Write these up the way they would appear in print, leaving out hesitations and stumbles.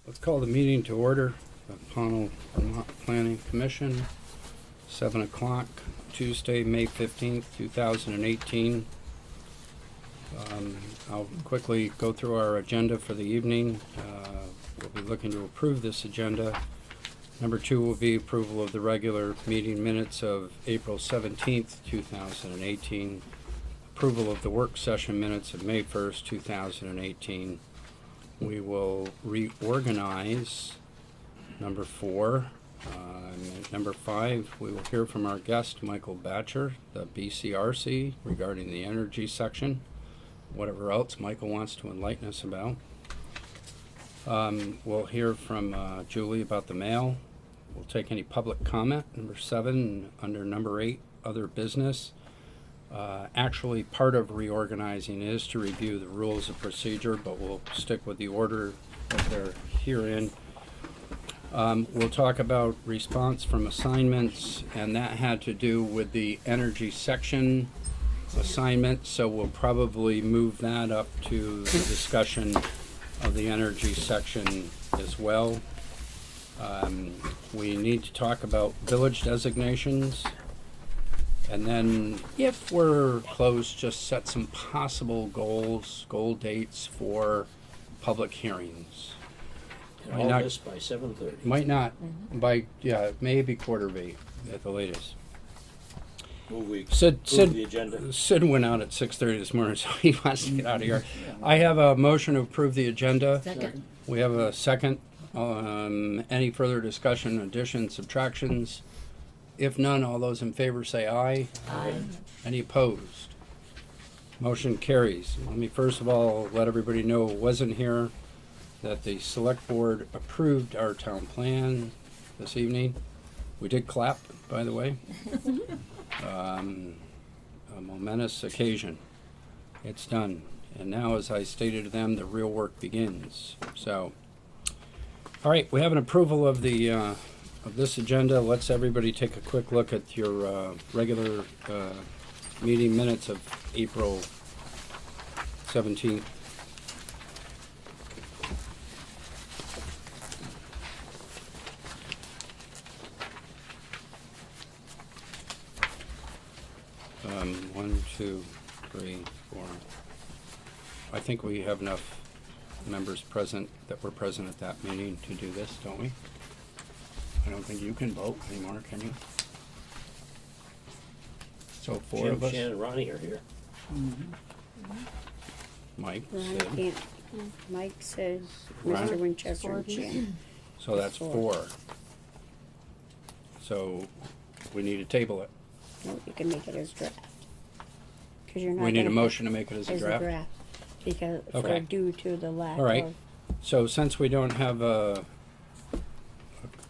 Let's call the meeting to order. The Pownal Vermont Planning Commission, 7 o'clock, Tuesday, May 15th, 2018. I'll quickly go through our agenda for the evening. We'll be looking to approve this agenda. Number 2 will be approval of the regular meeting minutes of April 17th, 2018. Approval of the work session minutes of May 1st, 2018. We will reorganize number 4. Number 5, we will hear from our guest, Michael Batcher, the BCRC, regarding the energy section. Whatever else Michael wants to enlighten us about. We'll hear from Julie about the mail. We'll take any public comment. Number 7, under number 8, other business. Actually, part of reorganizing is to review the rules of procedure, but we'll stick with the order that they're herein. We'll talk about response from assignments, and that had to do with the energy section assignment, so we'll probably move that up to the discussion of the energy section as well. We need to talk about village designations. And then, if we're close, just set some possible goal dates for public hearings. All this by 7:30. Might not, by, maybe quarter of 8 at the latest. Move we Sid, approve the agenda. Sid went out at 6:30 this morning, so he wants to get out of here. I have a motion to approve the agenda. Second. We have a second. Any further discussion, additions, subtractions? If none, all those in favor say aye. Aye. Any opposed? Motion carries. Let me first of all let everybody know who wasn't here that the select board approved our town plan this evening. We did clap, by the way. A momentous occasion. It's done. And now, as I stated to them, the real work begins. So, all right, we have an approval of the of this agenda. Let's everybody take a quick look at your regular meeting minutes of April 17th. One, two, three, four. I think we have enough members present that were present at that meeting to do this, don't we? I don't think you can vote anymore, can you? So 4 Jim, of us. Shannon, and Ronnie are here. Mike, Ron Sid. can't. Mike says Ron? Mr. Winchester and Jim. So that's 4. So we need to table it. No, you can make it as draft. 'Cause you're not We need a gonna motion to make it as a draft. Because Okay. due to the lack All right. of So since we don't have a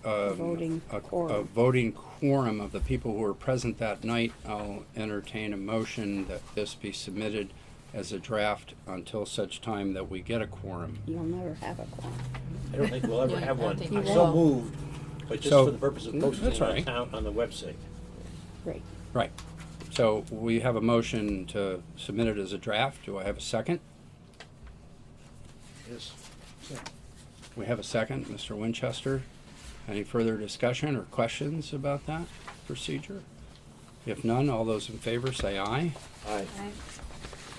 voting quorum. voting quorum of the people who were present that night, I'll entertain a motion that this be submitted as a draft until such time that we get a quorum. You'll never have a quorum. I don't think we'll ever Yeah, I have don't one. think I we so will. moved, but just So- for the purpose of posting That's it all on right. town on the website. Right. Right. So we have a motion to submit it as a draft. Do I have a second? Yes. We have a second, Mr. Winchester. Any further discussion or questions about that procedure? If none, all those in favor say aye. Aye.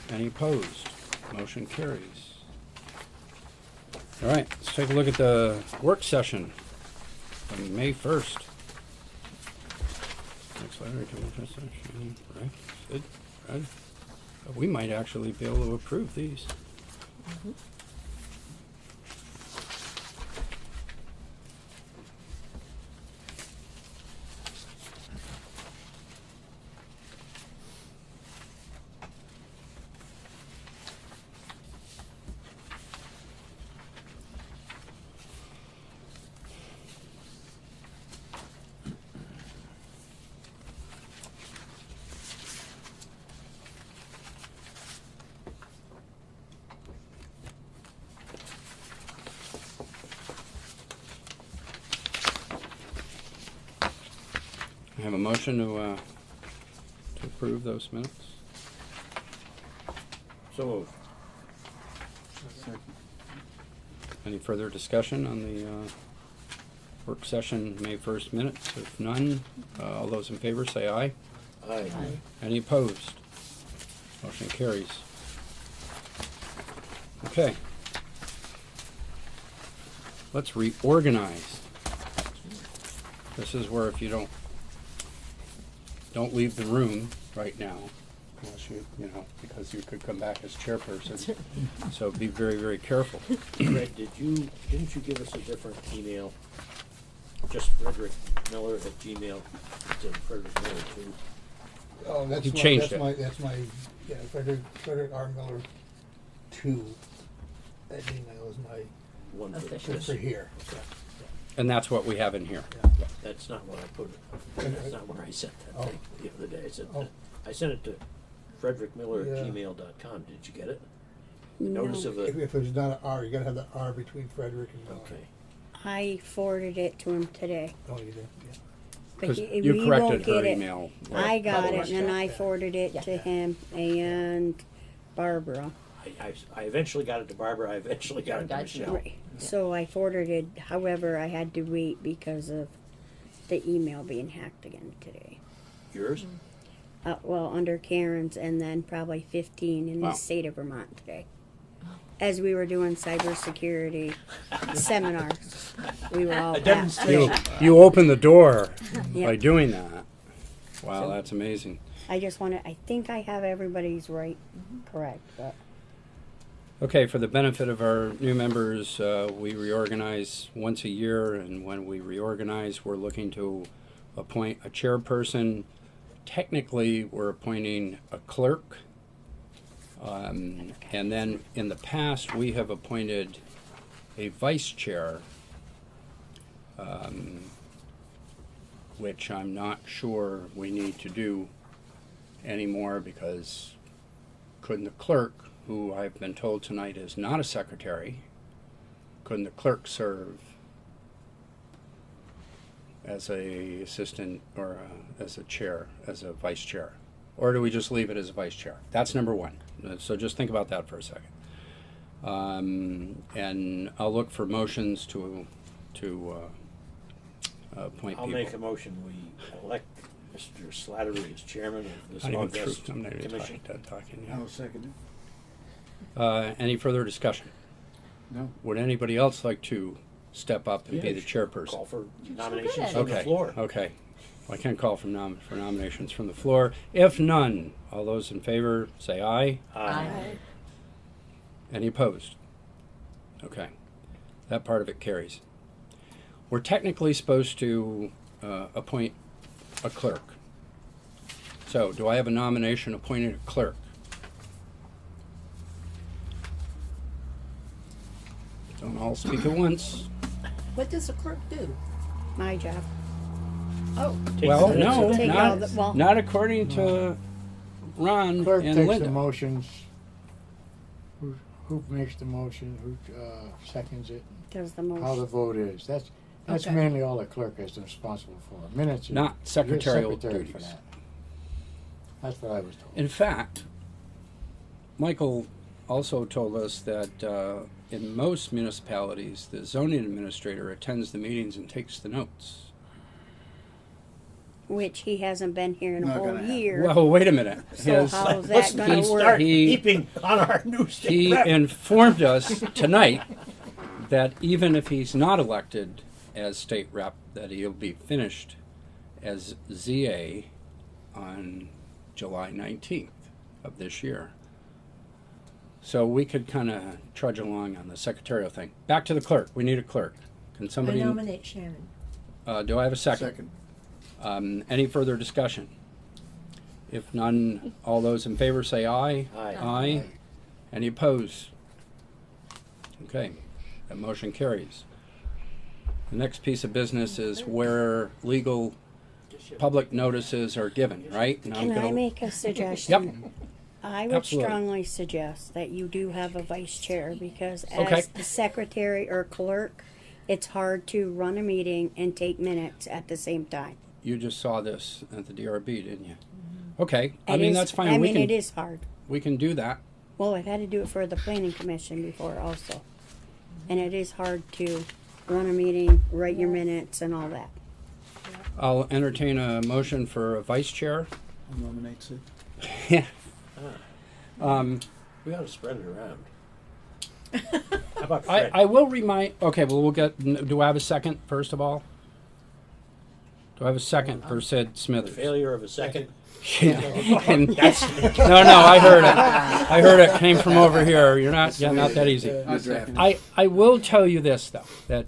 Any opposed? Motion carries. All right, let's take a look at the work session on May 1st. Next letter to work session, right? Good, right? We might actually be able to approve these. I have a motion to approve those minutes. So moved. Any further discussion on the work session May 1st minutes? If none, all those in favor say aye. Aye. Any opposed? Motion carries. Okay. Let's reorganize. This is where if you don't leave the room right now, unless you know, because you could come back as chairperson. So be very, very careful. Greg, didn't you give us a different email? Just Frederick Miller at Gmail. It's in Frederick Miller too. Oh, that's He my, changed that's it. that's my, yeah, Frederick R. Miller 2. That email is my, One for Official. this. for here. And that's what we have in here. Yeah. That's not what I put. That's not where I sent that Oh. thing the other day. Oh. I sent it to Frederick Miller Yeah. at gmail.com. Did you get it? No. Notice of If a. it's not an R, you gotta have the R between Frederick and Miller. Okay. I forwarded it to him today. Oh, you did? Yeah. But Because he you won't corrected get her it. email. I got Probably it, and then I yeah. forwarded it to Yeah. him and Barbara. I eventually got it to Barbara. I eventually got it to Got you. Michelle. Right. So I forwarded it. However, I had to wait because of the email being hacked again today. Yours? Well, under Karen's, and then probably 15 in Wow. the state of Vermont today. As we were doing cybersecurity seminars, we were all A hacked. demonstration. You opened the door Yep. by doing that. Wow, that's amazing. I just wanted. I think I have everybody's right, correct, but. Okay, for the benefit of our new members, we reorganize once a year, and when we reorganize, we're looking to appoint a chairperson. Technically, we're appointing a clerk. And then in the past, we have appointed a vice chair, which I'm not sure we need to do anymore because couldn't the clerk, who I've been told tonight is not a secretary, couldn't the clerk serve as a assistant or as a chair, as a vice chair? Or do we just leave it as a vice chair? That's number one. So just think about that for a second. And I'll look for motions to appoint I'll people. make a motion. We elect Mr. Slattery as chairman of this Not even August true. I'm not even commission. talking. I'll second it. Any further discussion? No. Would anybody else like to step up and be Yeah, the sure. chairperson? Call for so nominations good. from the Okay. floor. Okay. Well, I can call for nominations from the floor. If none, all those in favor say aye. Aye. Any opposed? Okay. That part of it carries. We're technically supposed to appoint a clerk. So, do I have a nomination appointing a clerk? Don't all speak at once. What does a clerk do? My job. Oh, Take Well, the minutes no, of- Take all the- well- not according to Ron Clerk and takes Linda. the motions. Who makes the motion? Who seconds it? Does the How the motion. vote is. That's Okay. mainly all the clerk is responsible for. Minutes. are- Not you're secretarial secretary for duties. that. That's what I was told. In fact, Michael also told us that in most municipalities, the zoning administrator attends the meetings and takes the notes. Which he hasn't been here in a Not whole gonna happen. year. Well, wait a minute. So His- how's Let's that gonna start work? He- heaping on our new state he rep. informed us tonight that even if he's not elected as state rep, that he'll be finished as ZA on July 19th of this year. So we could kind of trudge along on the secretarial thing. Back to the clerk. We need a clerk. Can I somebody? nominate Shannon. Do I have a second? Any further discussion? If none, all those in favor say aye. Aye. Aye. Any opposed? Okay, that motion carries. The next piece of business is where legal public notices are given, right? And I'm Can I gonna- make a suggestion? I would Absolutely. strongly suggest that you do have a vice chair because Okay. as the secretary or clerk, it's hard to run a meeting and take minutes at the same time. You just saw this at the DRB, didn't you? Okay, I It mean, is- that's fine. I We mean, can- it is hard. We can do that. Well, I've had to do it for the planning commission before also. and it is hard to run a meeting, write your minutes, and all that. I'll entertain a motion for a vice chair. I'll nominate Sid. Yeah. Ah, we ought to spread it around. How about I, Fred? I will remind, okay, well, we'll get, do I have a second, first of all? Do I have a second for Sid Smithers? Failure of a second. Yeah. And that's, no, I heard it. I heard it came from over here. You're not, yeah, not that easy. I will tell you this, though, that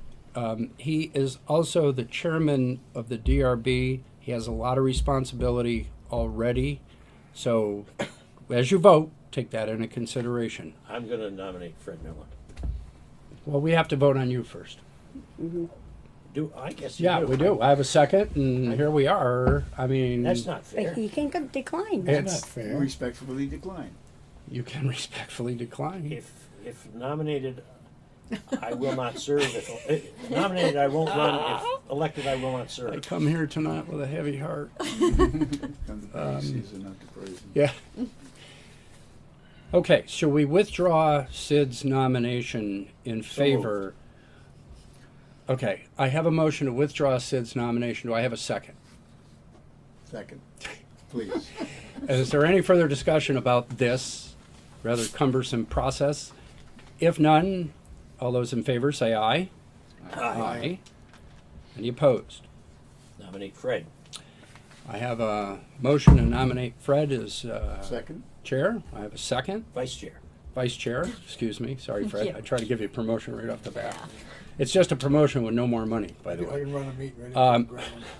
he is also the chairman of the DRB. He has a lot of responsibility already. So as you vote, take that into consideration. I'm going to nominate Fred Miller. Well, we have to vote on you first. I guess you Yeah, do. we do. I have a second, and here we are. I mean, That's not fair. But he can decline. It's- Not fair. Respectfully decline. you can respectfully decline. If nominated, I will not serve. If nominated, I won't run. If elected, I will not I serve. come here tonight with a heavy heart. Come to praise season, not to praise him. Yeah. Okay, shall we withdraw Sid's nomination in favor? Okay, I have a motion to withdraw Sid's nomination. Do I have a second? Second, please. Is there any further discussion about this rather cumbersome process? If none, all those in favor say aye. Aye. Any opposed? Nominate Fred. I have a motion to nominate Fred as Second, chair. I have a second. Vice chair. Vice chair, excuse me. Sorry, Fred. Yeah. I try to give you a promotion right off the bat. It's just a promotion with no more money, by the I way. can run a meeting right Um,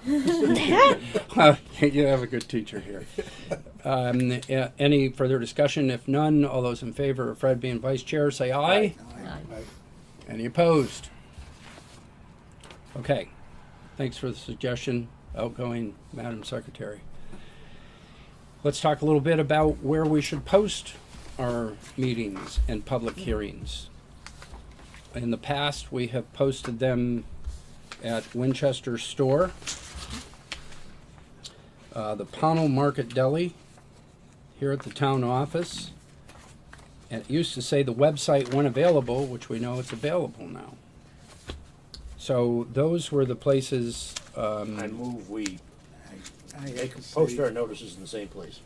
now. Well, you have a good teacher here. Any further discussion? If none, all those in favor of Fred being vice chair, say aye. Any opposed? Okay. Thanks for the suggestion, outgoing Madam Secretary. Let's talk a little bit about where we should post our meetings and public hearings. In the past, we have posted them at Winchester Store, the Pownal Market Deli, here at the town office. And it used to say the website when available, which we know it's available now. So those were the places. I move we I have to post say, our notices in the same place.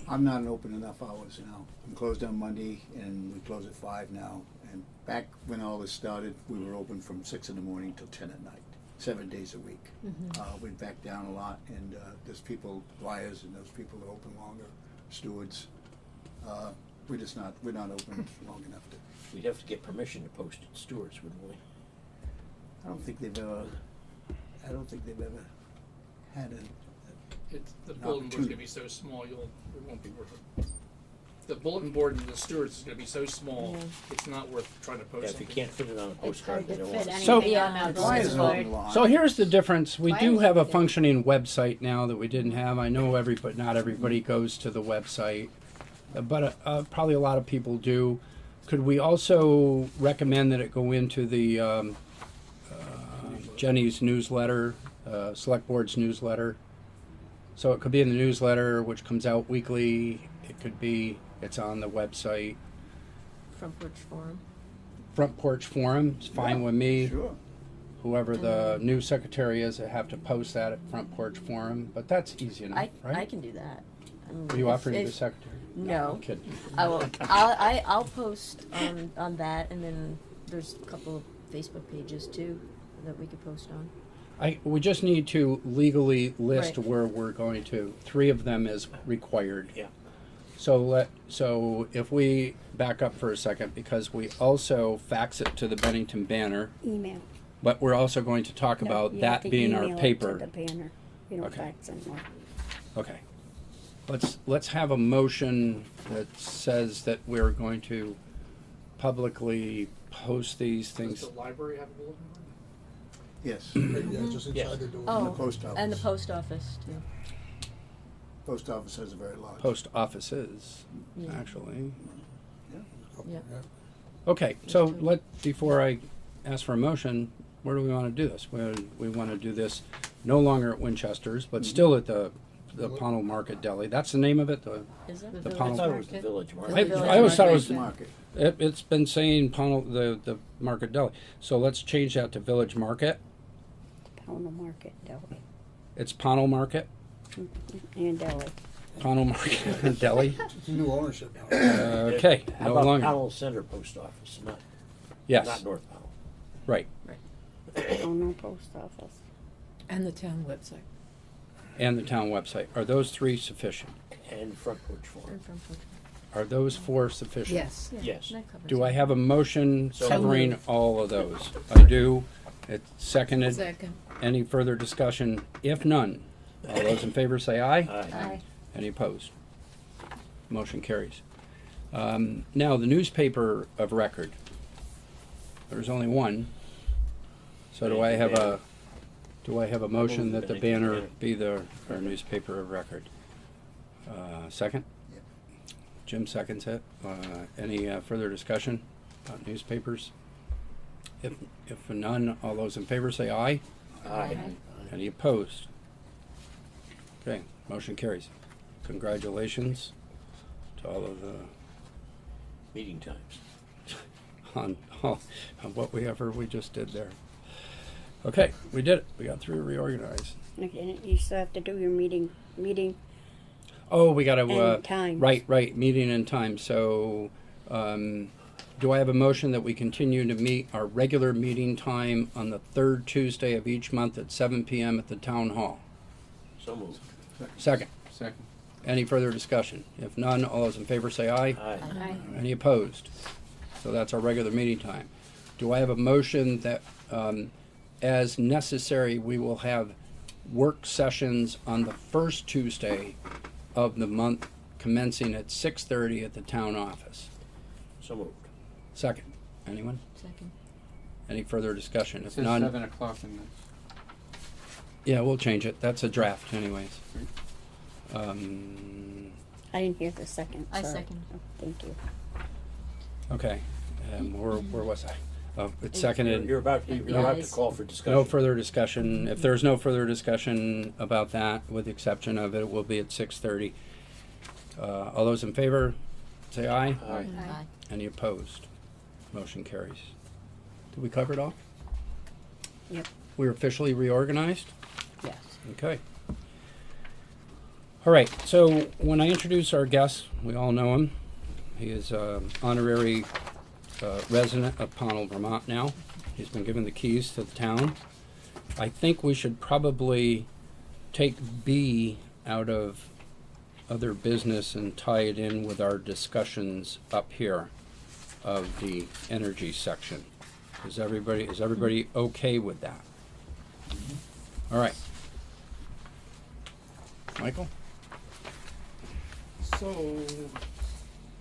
I'm not open enough hours now. I'm closed on Monday and we close at 5 now. And back when all this started, we were open from 6 in the morning till 10 at night, 7 days a week. We'd back down a lot and there's people, liars, and those people that open longer, stewards. We're not open long enough to. We'd have to get permission to post at Stewart's, wouldn't we? I don't think they've ever had The An bulletin board's opportunity. gonna be so small, it won't be worth it. The bulletin board in the stewards is gonna be so small, it's not worth trying to post Yeah, if you something. can't fit it on a postcard, they don't want to. So- anything on that Why is bulletin it board. open long? So here's the difference. We Why do is have a it- functioning website now that we didn't have. I know not everybody goes to the website, but probably a lot of people do. Could we also recommend that it go into the Jenny's newsletter, Select Board's newsletter? So it could be in the newsletter, which comes out weekly. It could be, it's on the website. Front porch forum. Front Porch Forum is fine Yeah, with me. Sure. Whoever the new secretary is, they have to post that at Front Porch Forum, but that's easy enough, I right? can do that. Are you offering to be secretary? No. I'm kidding. I will. I'll post on that, and then there's a couple of Facebook pages too that we could post on. We just need to legally list Right. where we're going to. 3 of them is required. Yeah. So if we back up for a second, because we also fax it to the Bennington Banner, Email. but we're also going to talk No, about you have that to being our email it paper. to the banner. You don't Okay. fax anymore. Okay. Let's have a motion that says that we're going to publicly post these Does things. the library have a bulletin board? Yes. Yeah, just Yes. inside the door. Oh, post office. and the post office too. Post office has a very large. Post offices, Yeah. actually. Yeah. Okay, so before I ask for a motion, where do we want to do this? We want to do this no longer at Winchester's, but still at the Pownal Market Deli. That's the name of it? Is it The I Pownal thought it was the village I market. Village always thought it was, Market. It's been saying Pownal, the Market Deli. So let's change that to Village Market. Pownal Market Deli. It's Pownal Market, And deli. Pownal Market Deli. It's new ownership now. Okay, How no about longer. Pownal Center Post Office, not Yes, North Pownal. right. Pownal Post Office. And the town website. And the town website. Are those three sufficient? And Front Porch Forum. And from Portugal. Are those four sufficient? Yes. Yeah, Yes. that covers Do it. I have a motion So covering moved. all of those? I do. It's seconded. Second. Any further discussion? If none, all those in favor say aye. Aye. Aye. Any opposed? Motion carries. Now, the newspaper of record. There's only one. So do I have a motion that the banner be our newspaper of record? Second? Yep. Jim seconds it. Any further discussion about newspapers? If none, all those in favor say aye. Aye. Any opposed? Okay, motion carries. Congratulations to all of the Meeting times. on whatever we just did there. Okay, we did it. We got through reorganized. Okay, you still have to do your meeting. Oh, we got to And times. right meeting and time. So, do I have a motion that we continue to meet our regular meeting time on the third Tuesday of each month at 7 p.m. at the town hall? So moved. Second. Second. Any further discussion? If none, all those in favor say aye. Aye. Aye. Any opposed? So that's our regular meeting time. Do I have a motion that, as necessary, we will have work sessions on the first Tuesday of the month commencing at 6:30 at the town office? So moved. Second. Anyone? Second. Any further discussion? It If says none, 7 o'clock in the. yeah, we'll change it. That's a draft anyways. I didn't hear the second. I sorry. second. Oh, thank you. Okay. Where was I? It's seconded. You're about to Yes. call for discussion. No further discussion. If there's no further discussion about that, with the exception of it will be at 6:30. All those in favor, say aye. Aye. Aye. Any opposed? Motion carries. Did we cover it all? Yep. We're officially reorganized? Yes. Okay. All right, so when I introduce our guest, we all know him. He is an honorary resident of Pownal, Vermont now. He's been given the keys to the town. I think we should probably take B out of other business and tie it in with our discussions up here of the energy section. Is everybody okay with that? All right. Michael? So,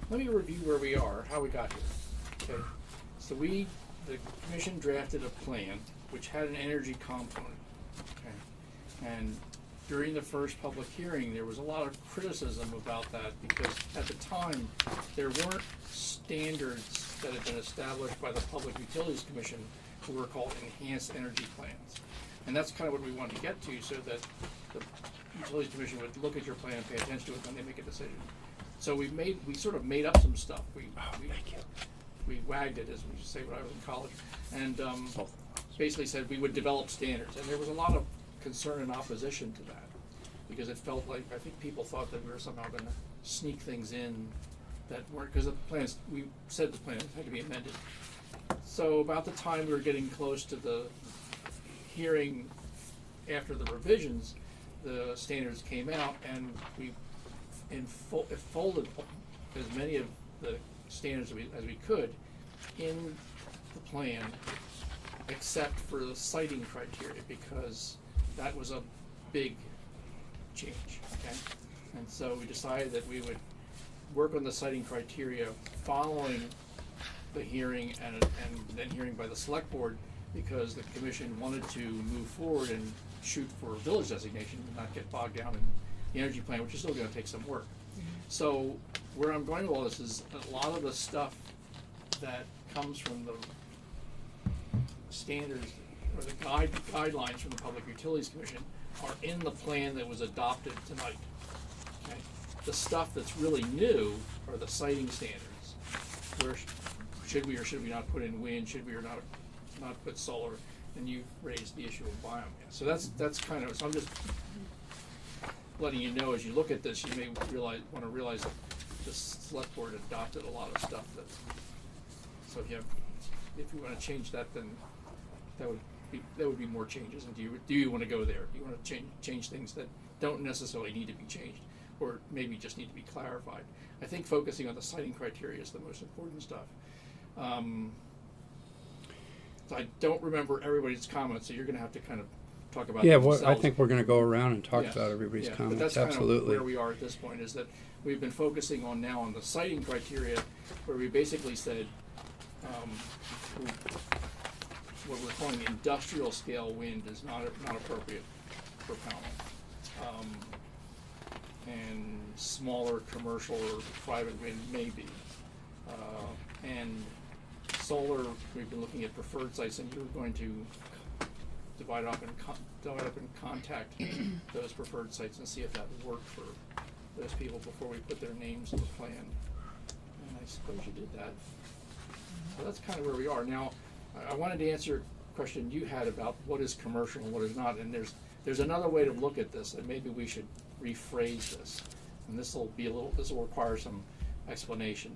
let me review where we are, how we got here. Okay, so the commission drafted a plan which had an energy component. Okay, and during the first public hearing, there was a lot of criticism about that because at the time, there weren't standards that had been established by the Public Utilities Commission who were called enhanced energy plans. And that's kind of what we wanted to get to so that the Utilities Commission would look at your plan and pay attention to it when they make a decision. So we sort of made up some stuff. We wagged it, as we used to say when I was in college, and basically said we would develop standards. And there was a lot of concern and opposition to that because it felt like, I think people thought that we were somehow going to sneak things in that weren't, because the plans, we said the plans had to be amended. So about the time we were getting close to the hearing after the revisions, the standards came out, and we folded as many of the standards as we could in the plan, except for the siting criteria, because that was a big change. Okay, and so we decided that we would work on the siting criteria following the hearing and then hearing by the select board, because the commission wanted to move forward and shoot for a village designation and not get bogged down in the energy plan, which is still going to take some work. So where I'm going with all this is a lot of the stuff that comes from the standards or the guidelines from the Public Utilities Commission are in the plan that was adopted tonight. Okay? The stuff that's really new are the siting standards, where should we or should we not put in wind, should we or not put solar, and you raised the issue of biomass. So that's kind of, so I'm just letting you know, as you look at this, you may want to realize that the select board adopted a lot of stuff that, so if you want to change that, then that would be more changes. And do you want to go there? Do you want to change things that don't necessarily need to be changed, or maybe just need to be clarified? I think focusing on the siting criteria is the most important stuff. So I don't remember everybody's comments, so you're going to have to kind of talk about Yeah, them I yourselves. think we're going to go around and talk Yes, about everybody's yeah, comments. But that's Absolutely. kind of where we are at this point, is that we've been focusing on now on the siting criteria, where we basically said what we're calling industrial scale wind is not appropriate for Pownal. And smaller commercial or private wind may be. And solar, we've been looking at preferred sites, and you're going to divide up and contact those preferred sites and see if that would work for those people before we put their names in the plan. And I suppose you did that. So that's kind of where we are. Now, I wanted to answer a question you had about what is commercial and what is not, and there's another way to look at this, and maybe we should rephrase this. And this will require some explanation.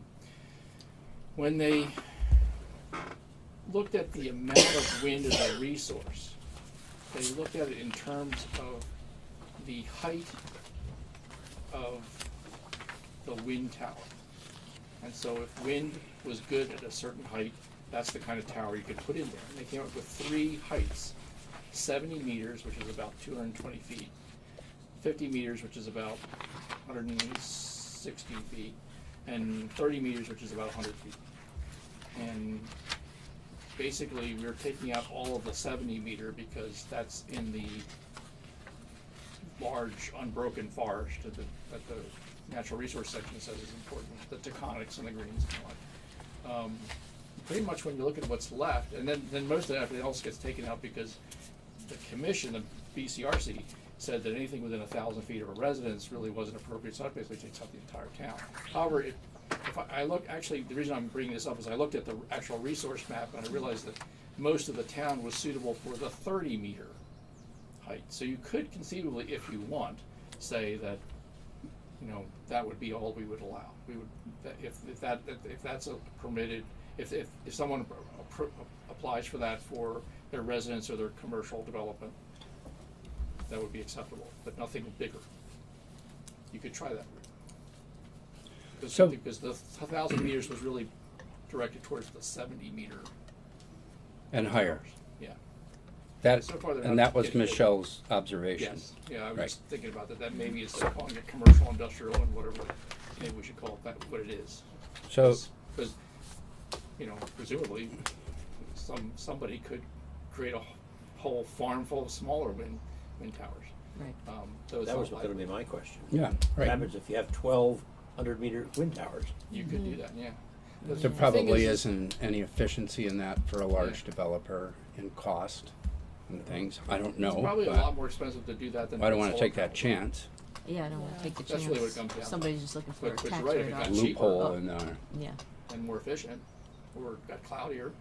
When they looked at the amount of wind as a resource, they looked at it in terms of the height of the wind tower. And so if wind was good at a certain height, that's the kind of tower you could put in there. And they came up with 3 heights: 70 meters, which is about 220 feet, 50 meters, which is about 160 feet, and 30 meters, which is about 100 feet. And basically, we're taking out all of the 70 meter because that's in the large unbroken forest that the natural resource section says is important, the taconics and the greens and the like. Pretty much when you look at what's left, and then most of that else gets taken out because the commission, the BCRC, said that anything within 1,000 feet of a residence really wasn't appropriate, so that basically takes out the entire town. However, if I look, actually, the reason I'm bringing this up is I looked at the actual resource map and I realized that most of the town was suitable for the 30 meter height. So you could conceivably, if you want, say that, that would be all we would allow. We would, if that's a permitted, if someone applies for that for their residence or their commercial development, that would be acceptable, but nothing bigger. You could try that route. Because the 1,000 meters was really directed towards the 70 meter. And higher. Yeah. That, So far they're and not that was getting it. Michelle's observation. Yes, yeah, I was Right. just thinking about that. That maybe instead of calling it commercial, industrial, and whatever, maybe we should call it that, what it is. So, Because, presumably, somebody could create a whole farm full of smaller wind towers. Right. Those That was don't going to like- be my question. yeah, What right. happens if you have 1,200-meter wind towers? You could do that, yeah. There The thing probably is- isn't any efficiency in that for a large Yeah. developer in cost and things. I don't know, It's probably a but lot more expensive to do that than. I don't put want to solar take that panels. chance. Yeah, I don't want to take the That's chance. really what it comes down to. Somebody's just looking for a But you're tax right, if it write-off. got cheaper. Loophole Oh. in Yeah. And more efficient, or got cloudier,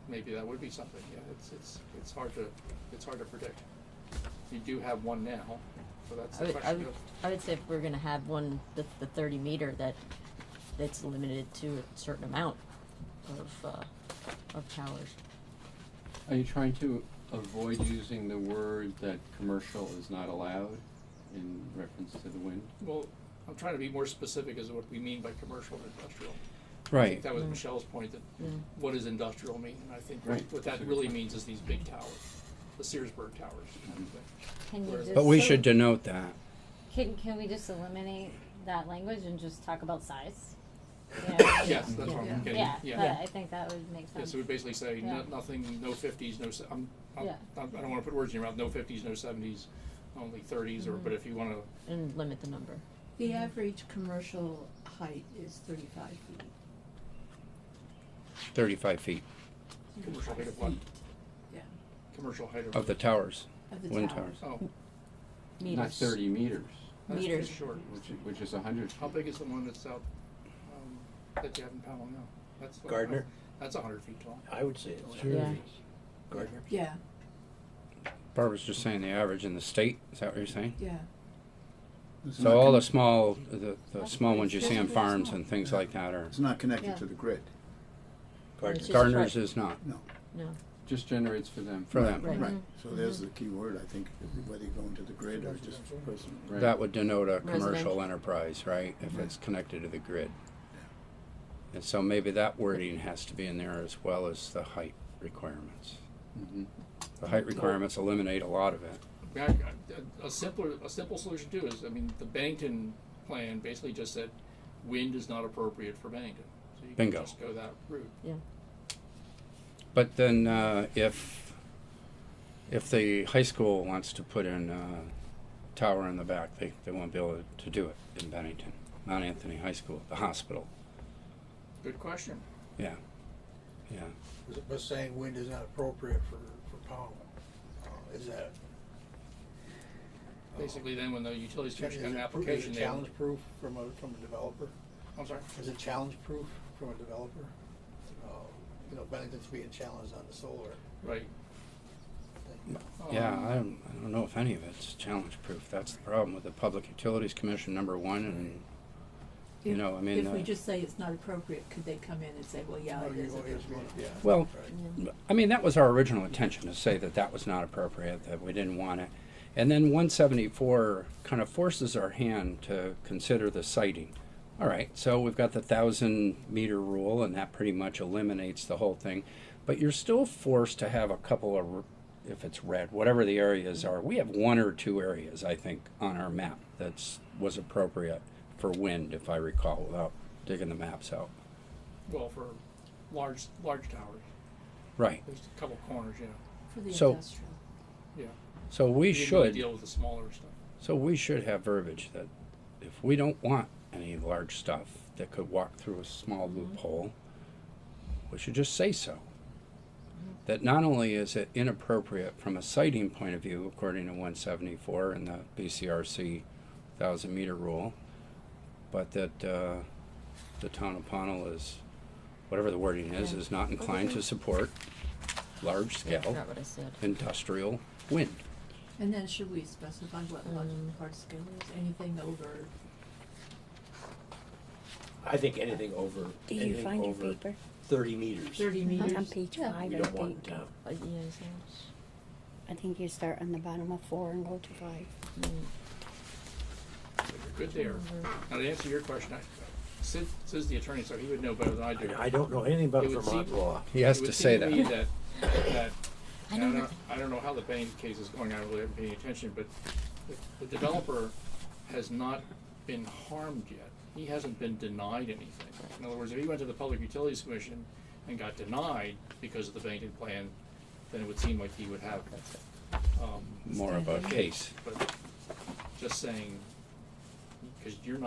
maybe that would be something. Yeah, it's hard to predict. You do have one now, so that's the question. I would say if we're gonna have one, the 30 meter, that's limited to a certain amount of towers. Are you trying to avoid using the word that commercial is not allowed in reference to the wind? Well, I'm trying to be more specific as to what we mean by commercial and industrial. I Right. think that was Michelle's point, that what does industrial mean? And I think Right. what that really means is these big towers, the Searsburg towers kind of thing. Can you Whereas- just But we should denote that. can we just eliminate that language and just talk about size? Yes, that's what I'm getting, Yeah, I think that would make Yeah, sense. so we basically say Yeah. nothing, no 50s, no, Yeah. I don't wanna put words in your mouth, no 50s, no 70s, only 30s, or, but if you wanna, And limit the number. The average commercial height is 35 feet. 35 feet commercial height of what? Yeah, Commercial height of the towers, of the wind towers. towers. Oh, Meters. Not 30 meters, that's Meters. pretty short. which is 100 How feet. big is the one that's out, that you have in Pownal now? That's what- Gardner? That's 100 feet tall. I would say it's Yeah. Gardner. Yeah, Barbara's just saying the average in the state, is that what you're saying? yeah. It's So not all con- the small, the small ones you see on farms and things like that are, It's not connected Yeah. to the grid. Gardner. It's just Gardner's is not, No. Just generates for them. for them. Right. Right, so there's the key word, I think, whether you're going to the grid or just personal. Right. That would denote a commercial Residential. enterprise, right, if it's connected to the grid. And so maybe that wording has to be in there as well as the height requirements. Mm-hmm. The height requirements eliminate a lot of it. A simple solution too is, I mean, the Bennington plan basically just said wind is not appropriate for Bennington. So you Bingo. can just go that route. But then if the high school wants to put in a tower in the back, they won't be able to do it in Bennington. Mount Anthony High School, the hospital. Good question. Yeah. But saying wind is not appropriate for Pownal, is that? Basically, then when the utilities Is commission got an it application, they challenge proof from a developer? I'm sorry. Is it challenge proof from a developer? Bennington's being challenged on the solar Right. thing. Yeah, I don't know if any of it's challenge proof. That's the problem with the Public Utilities Commission, number one, and you know, I mean, If we just say it's not appropriate, could they come in and say, well, yeah, Oh, it you is go, here's appropriate? one, yeah. well, Yeah. I mean, that was our original intention, to say that that was not appropriate, that we didn't want it. And then 174 kind of forces our hand to consider the siting. All right, so we've got the 1,000-meter rule, and that pretty much eliminates the whole thing. But you're still forced to have a couple of, if it's red, whatever the areas are. We have one or two areas, I think, on our map that was appropriate for wind, if I recall, without digging the maps out. Well, for large towers, Right. there's a couple corners, yeah. For the So- industrial. Yeah. So we You didn't should. really deal with the smaller stuff. So we should have verbiage that if we don't want any large stuff that could walk through a small loophole, we should just say so. That not only is it inappropriate from a siting point of view, according to 174 and the BCRC 1,000-meter rule, but that the town of Pownal is, whatever the wording is not inclined to support large-scale Forgot what I said. industrial wind. And then should we specify what large scale is? Anything over, I think anything over, Did you anything find your over paper? 30 meters. 30 meters? On page Yeah. 5 We of don't the want in paper. town. Yeah, so, I think you start on the bottom of 4 and go to 5. But you're good there. Now, to answer your question, Sid's the attorney, so he would know better than I do. I don't know anything about It would Vermont seem- law. He has It would to seem say to me that. that I know nothing. I don't know how the Bennington case is going, I really haven't paid any attention, but the developer has not been harmed yet. He hasn't been denied anything. In other words, if he went to the Public Utilities Commission and got denied because of the Bennington plan, then it would seem like he would have, More of a case. but just saying, because you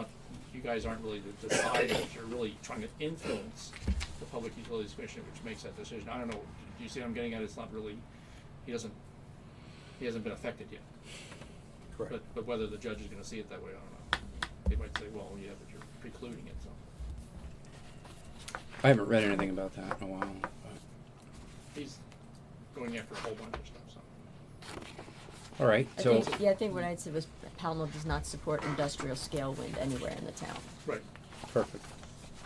guys aren't really the deciders, you're really trying to influence the Public Utilities Commission, which makes that decision. I don't know, do you see what I'm getting at? It's not really, he hasn't been affected yet. Correct. But whether the judge is gonna see it that way, I don't know. They might say, well, yeah, but you're precluding it, so. I haven't read anything about that in a while. But He's going after a whole bunch of stuff, so. all right, I so think, I think what I'd said was Pownal does not support industrial scale wind anywhere in the town. Right. perfect.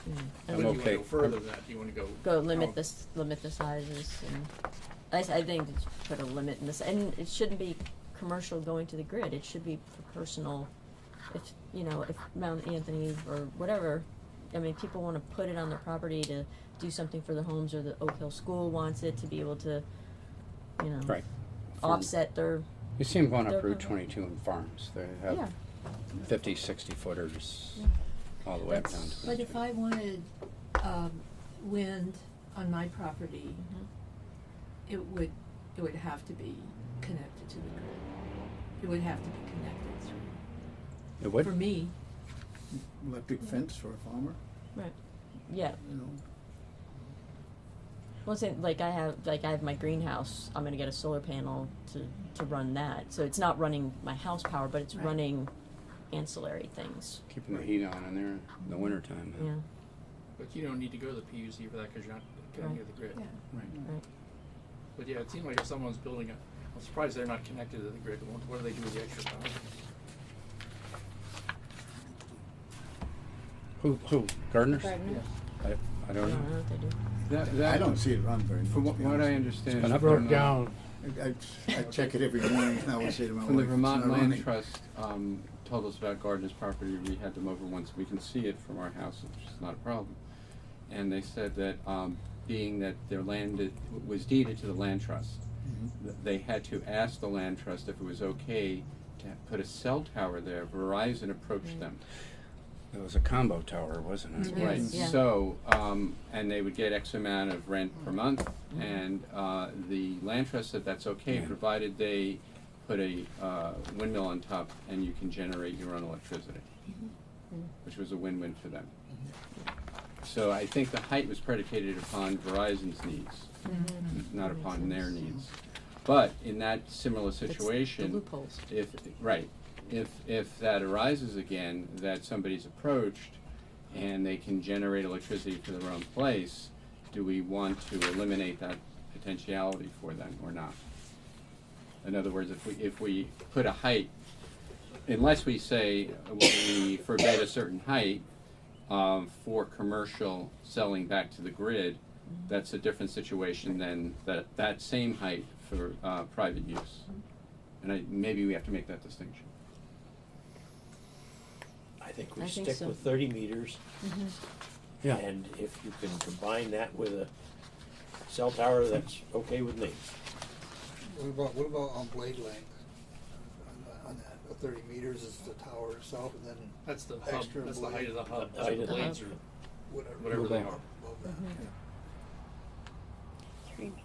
And I'm But do you okay. wanna go further than that? Do you wanna go? go limit how- this, limit the sizes, and I think it's put a limit in this, and it shouldn't be commercial going to the grid, it should be for personal. If, if Mount Anthony or whatever, I mean, people wanna put it on their property to do something for the homes, or the Oak Hill School wants it to be able to, Right. offset their, You see them going up They're Route coming. 22 in farms. They yeah. have 50, 60 footers all the way up down That's- to but if I wanted, wind on my property, Mhm. it would have to be connected to the grid. It would have to be connected through, It would? for me. Electric fence for a farmer, Right, yeah. you know. Well, say, I have my greenhouse, I'm gonna get a solar panel to run that, so it's not running my house power, but it's Right. running ancillary things, Keeping the heat on in there in the wintertime. yeah. But you don't need to go to the PUC for that because you're not connected to the grid. Yeah. Right. But yeah, it seemed like if someone's building a, I'm surprised they're not connected to the grid. What do they do with the extra power? Who? Gardeners? Gardener. I I don't know. don't know what they do. That I don't see it run very much. From to be what honest I with you. understand, been up from, Broke down. I check it every morning, and I always say to my from the wife, Vermont it's not Land running. Trust, told us about Gardner's property. We had them over once. We can see it from our house, which is not a problem. And they said that being that their land was deeded to the land trust, they had to ask the land trust if it was okay to put a cell tower there. Verizon approached them. It was a combo tower, wasn't it? Yes. Right, Yeah. so, and they would get X amount of rent per month, and the land trust said that's okay, Yeah. provided they put a windmill on top and you can generate your own electricity, which was a win-win for them. So I think the height was predicated upon Verizon's needs, not upon their needs. But in that similar It's the situation, loopholes. if that arises again, that somebody's approached and they can generate electricity for their own place, do we want to eliminate that potentiality for them or not? In other words, if we put a height, unless we say we forbid a certain height for commercial selling back to the grid, that's a different situation than that same height for private use. And maybe we have to make that distinction. I think we I think stick so. with 30 meters, Yeah. and if you can combine that with a cell tower, that's okay with me. What about on blade length? On that, the 30 meters is the tower itself, and then That's the hub. Extra That's the blade. height of the hub. The height So of the the blades hub. are whatever. whatever they are. Above that. 3 meters.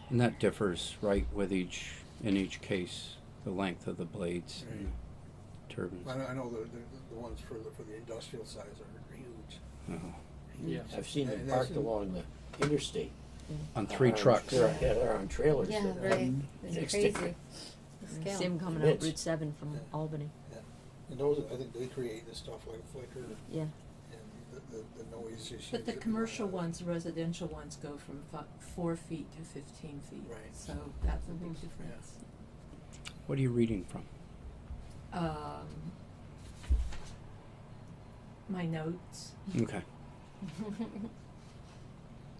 And that differs, right, with in each case, the length of the blades and turbines. I know the ones for the industrial size are huge. Uh-huh. Yeah. I've seen them And that's parked in- along the interstate. On 3 on trucks. tra- Yeah, they're on trailers. Yeah, that are right. It's next crazy. to- The scale. See them coming It out is. Route 7 from Yeah. Albany. And those, I think they create this stuff like flicker and Yeah. the noise issues. But the that- commercial ones, the residential ones go from 4 feet to 15 feet. Right. So that's a big difference. What are you reading from? My notes Okay. Well, I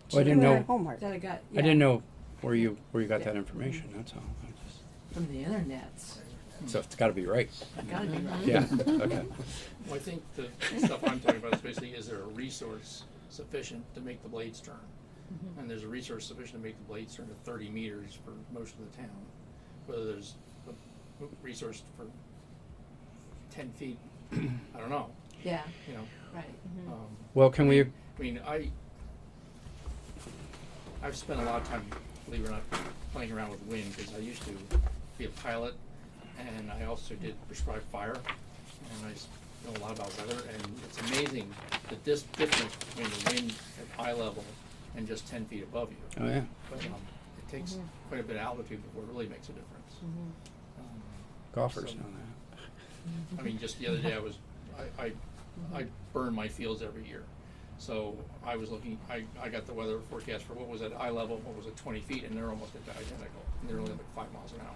She didn't did her know. homework. that I got, I didn't know where you got Yeah. that information. That's all. from the internets. So it's got to be right. Gotta be right. Yeah. Okay. Well, I think the stuff I'm talking about is basically, is there a resource sufficient to make the blades turn? And there's a resource sufficient to make the blades turn to 30 meters for most of the town. Whether there's a resource for 10 feet, I don't know, Yeah, you know. right. Well, can we? I mean, I've spent a lot of time, believe it or not, playing around with wind, because I used to be a pilot, and I also did prescribed fire, and I know a lot about weather, and it's amazing the difference between the wind at eye level and just 10 feet above you. Oh yeah. But it takes quite a bit of altitude before it really makes a difference. Golfers So- know that. I mean, just the other day I burn my fields every year. So I was looking, I got the weather forecast for what was at eye level, what was at 20 feet, and they're almost identical. And they're only like 5 miles an hour.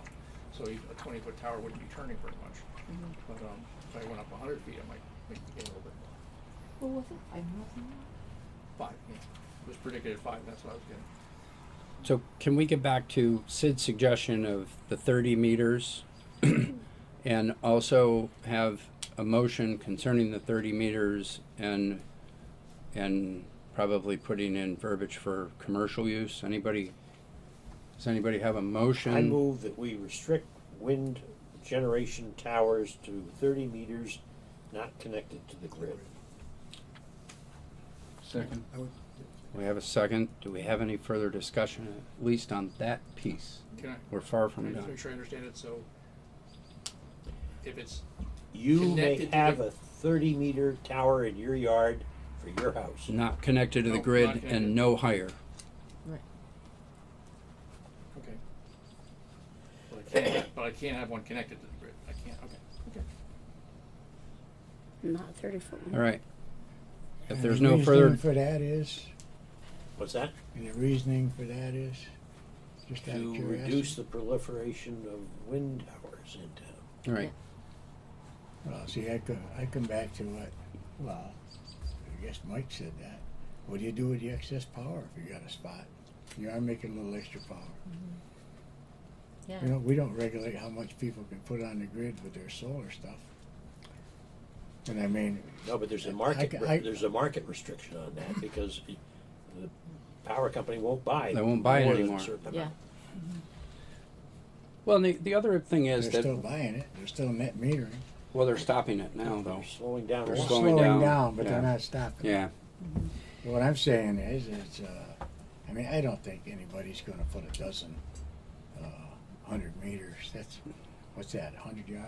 So a 20-foot tower wouldn't be turning very much. But if I went up 100 feet, I might gain a little bit more. What was it, 5 miles an hour? 5, yeah. It was predicted at 5, that's what I was getting. So can we get back to Sid's suggestion of the 30 meters and also have a motion concerning the 30 meters and probably putting in verbiage for commercial use? Does anybody have a motion? I move that we restrict wind generation towers to 30 meters not connected to the grid. Second. We have a second. Do we have any further discussion, at least on that piece? Can I, We're far can from I just done. make sure I understand it? So if it's You may Connected to have the- a 30-meter tower in your yard for your house. Not connected to the No, grid not connected. and no higher. okay. But I can't have one connected to the grid. I can't. Okay. Not 30 foot. All right. if And there's the no further, reasoning for that is, What's that? and the reasoning for that is, just out of To curiosity. reduce the proliferation of wind towers in town. right, Well, see, I come back to what, well, I guess Mike said that. What do you do with the excess power if you got a spot? You are making a little extra power. Yeah. You know, we don't regulate how much people can put on the grid with their solar stuff. And I mean, No, but there's a there's a market restriction on that because the power company won't buy. They won't buy it more than a anymore. certain Yeah. amount. well, and the other thing is they're that, still buying it. They're still net metering. well, they're stopping it now, though. They're slowing down a They're lot. slowing down, but yeah. they're not stopping. Yeah, What I'm saying is, I mean, I don't think anybody's going to put a dozen 100 meters. That's, what's that, 100 yards?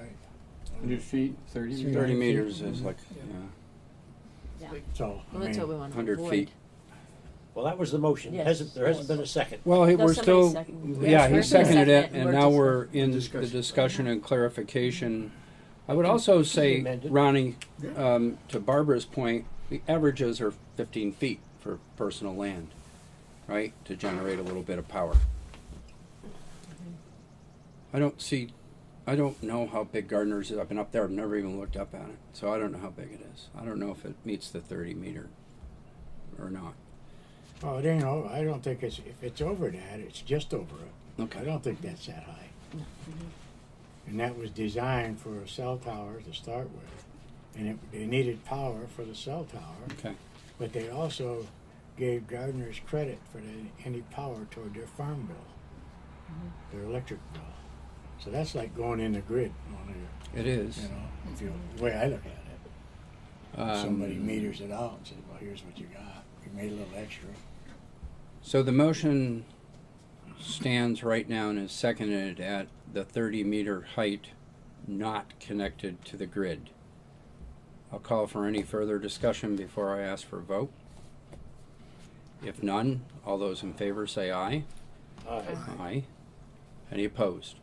100 feet, 30 meters? 30 meters is like, Yeah. So, I Well, that's what mean, we want to 100 avoid. feet. Well, that was the motion. Yes. There hasn't been a second. Well, No, we're somebody still, seconded. yeah, Yes, he we're seconded it, second. and We're now just- we're in the Discussion. discussion and clarification. I would also say, amended. Ronnie, to Barbara's point, the averages are 15 feet for personal land, right, to generate a little bit of power. I don't know how big Gardner's is. I've been up there, I've never even looked up at it, so I don't know how big it is. I don't know if it meets the 30 meter or not. oh, it ain't over. I don't think if it's over that, it's just over it. Okay. I don't think that's that high. And that was designed for a cell tower to start with. And they needed power for the cell tower, Okay, but they also gave gardeners credit for any power toward their farm bill, their electric bill. So that's like going in the grid on your, it is. you know, if you, the way I look at it. Somebody meters it out and says, well, here's what you got. You made a little extra. So the motion stands right now and is seconded at the 30-meter height not connected to the grid. I'll call for any further discussion before I ask for a vote. If none, all those in favor say aye. Aye. Aye. Any opposed?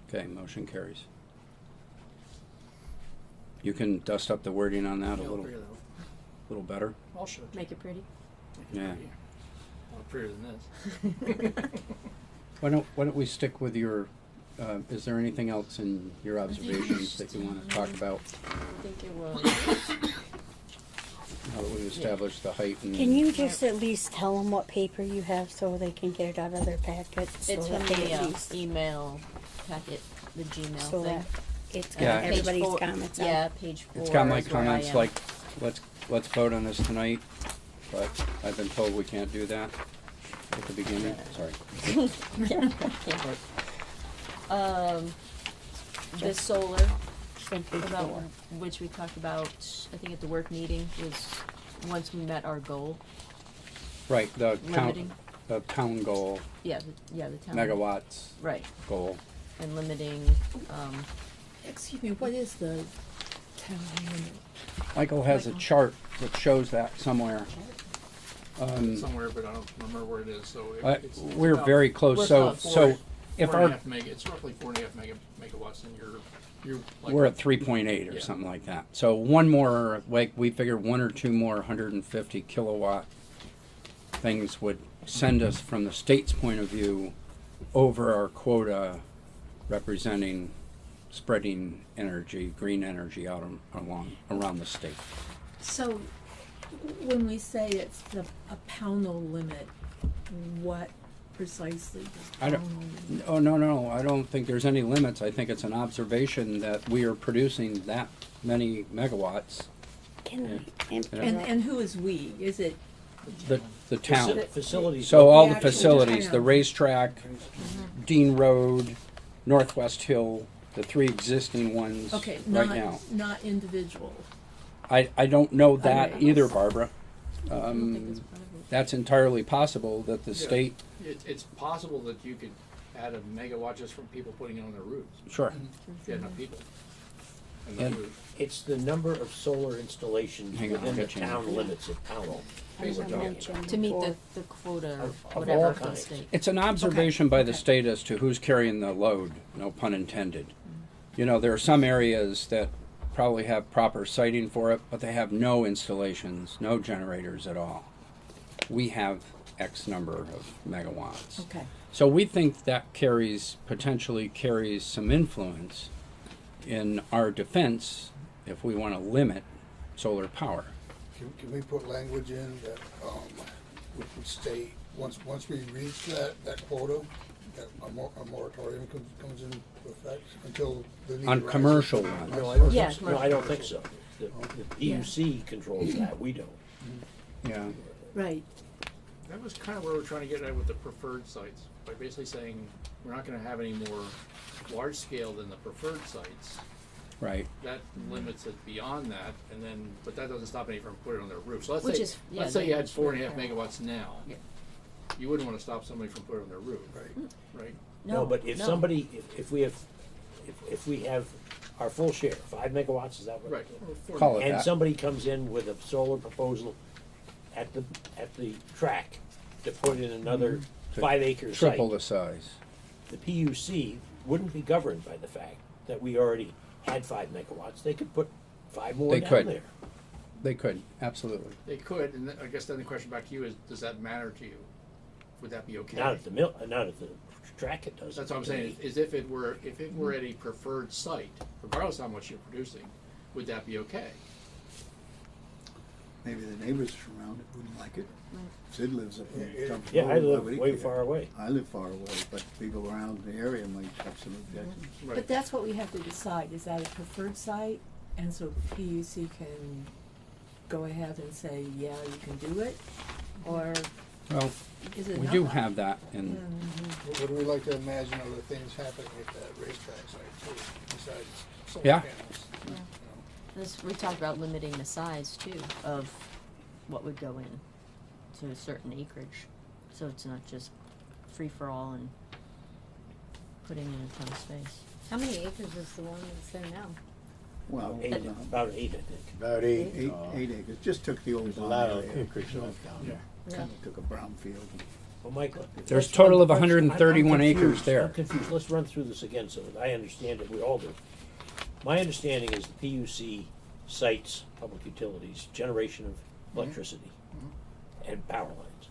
Okay, motion carries. You can dust up the wording on that a Yeah, little, figure that little better. out. I'll show it to you. Make it pretty. Yeah. A lot prettier than this. Why don't we stick with your, is there anything else in your observations that you want to talk about I think it was. now that we've established the height and? Can you just at least tell them what paper you have so they can get it out of their packet? It's so from that they the at least, email packet, the Gmail so thing. that it's Yeah. got Page everybody's 4 comments on. Yeah, page 4. It's got my is where I comments am. like, let's vote on this tonight, but I've been told we can't do that at the beginning, sorry. Yeah, the solar, Same page about 4. which we talked about, I think at the work meeting, was once we met our goal, Right, limiting. the town goal, the town. megawatts Right, goal. and limiting, Excuse me, what is the town limit? Michael has a Michael. chart that shows that somewhere. Somewhere, but I don't remember where it is, so it's We're about- very close, we're so, about so if four and a our, half it's roughly 4.5 megawatts, and you're like. we're at 3.8 or Yeah. something like that. So one more, like, we figured 1 or 2 more 150 kilowatt things would send us, from the state's point of view, over our quota, representing spreading energy, green energy out around the state. So, when we say it's a Pownal limit, what precisely does I don't- Pownal mean? Oh, no, I don't think there's any limits. I think it's an observation that we are producing that many megawatts. Can I interrupt? And who is we? Is it, The town. Facilities. So all the actual facilities, the town. racetrack, Dean Road, Northwest Hill, the 3 existing ones okay, right now. not individual? I don't know that Okay. either, Barbara. I think that's part of it. That's entirely possible that the Yeah. state, It's possible that you could add a megawatt just from people putting it on their roofs, sure. if you had enough people. And- Enough roofs. It's the number of solar installations Hang on, within the I'll get you. town limits of Pownal. I was Basically, mentioned To meet before. the quota, Of whatever, all for the kinds. state. It's an observation by the Okay. state as to who's carrying the load, no pun intended. You know, there are some areas that probably have proper siting for it, but they have no installations, no generators at all. We have X number of megawatts. Okay. So we think that potentially carries some influence in our defense if we want to limit solar power. Can we put language in that, would state, once we reach that quota, that a moratorium comes into effect until the need On arises? commercial ones. No, I don't Yeah, think, no, I don't think so. The PUC controls that, we don't. Yeah. Right. That was kind of where we're trying to get at with the preferred sites, by basically saying we're not gonna have any more large scale than the preferred sites. Right. That limits it beyond that, and then, but that doesn't stop any from putting it on their roof. So let's Which say, is- yeah, let's say you had that's 4.5 really megawatts now. Yeah. You wouldn't wanna stop somebody from putting it on their roof. Right. Right? No, but if somebody, if we have, if we have our full share, 5 megawatts, is that what? Right. Call it And that. somebody comes in with a solar proposal at the track to put in another To 5-acre site. Triple the size. The PUC wouldn't be governed by the fact that we already had 5 megawatts. They could put 5 more They down could. there. They could, absolutely. They could, and I guess then the question back to you is, does that matter to you? Would that be okay? Not at the not at the track it doesn't. That's what I'm saying, is if it were at a preferred site, regardless of how much you're producing, would that be okay? Maybe the neighbors around it wouldn't like it. Sid lives up in Trump Yeah, I Road, why live would he way care? far away. I live far away, but people around the area might have some objections. Right. But that's what we have to decide, is that a preferred site? And so PUC can go ahead and say, yeah, you can do it? Or Well, is it we not? do have that in, Would we like to imagine other things happening at that racetrack site too, besides solar Yeah. panels? Yeah. You know? This, we talked about limiting the size too of what would go in to a certain acreage, so it's not just free for all and putting in a ton of space. How many acres is the one that's there now? Well, About 8, I think. About 8. eight acres, just took the old There's a barn lot of area. acreage left down there. Yeah. Kind of took a brownfield. Well, Michael. There's a total of 131 I'm acres confused. there. I'm confused. Let's run through this again so that I understand it. We all do. My understanding is the PUC cites public utilities, generation of electricity and power lines.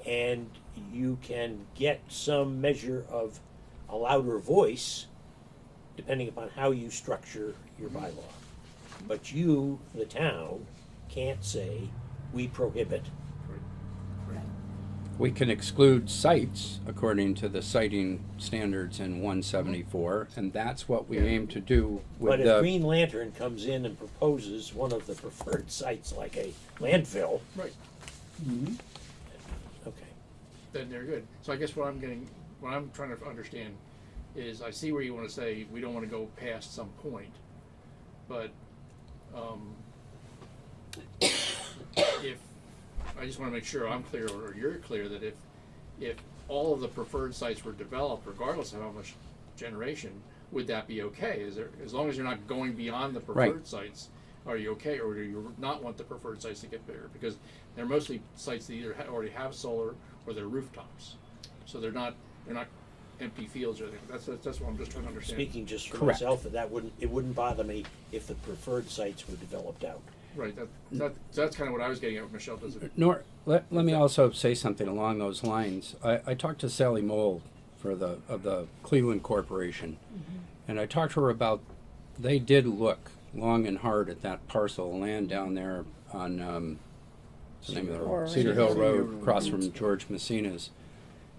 And you can get some measure of a louder voice depending upon how you structure your bylaw. But you, the town, can't say, we prohibit. we can exclude sites according to the siting standards in 174, and that's what we aim to do with But if the, Green Lantern comes in and proposes one of the preferred sites like a landfill, Right, okay. then they're good. So I guess what I'm trying to understand is, I see where you wanna say, we don't wanna go past some point, but, if, I just wanna make sure I'm clear, or you're clear, that if all of the preferred sites were developed, regardless of how much generation, would that be okay? Is there, as long as you're not going beyond the Right. preferred sites, are you okay, or do you not want the preferred sites to get bigger? Because they're mostly sites that either already have solar or they're rooftops, so they're not empty fields or anything. That's what I'm just trying to understand. Speaking just for Correct. myself, it wouldn't bother me if the preferred sites were developed out. Right, that's kind of what I was getting at with Michelle, does it? nor, let me also say something along those lines. I talked to Sally Mole of the Cleveland Corporation, and I talked to her about, they did look long and hard at that parcel of land down there on, what's the name of the road? Cedar Hill Road, across from George Messina's.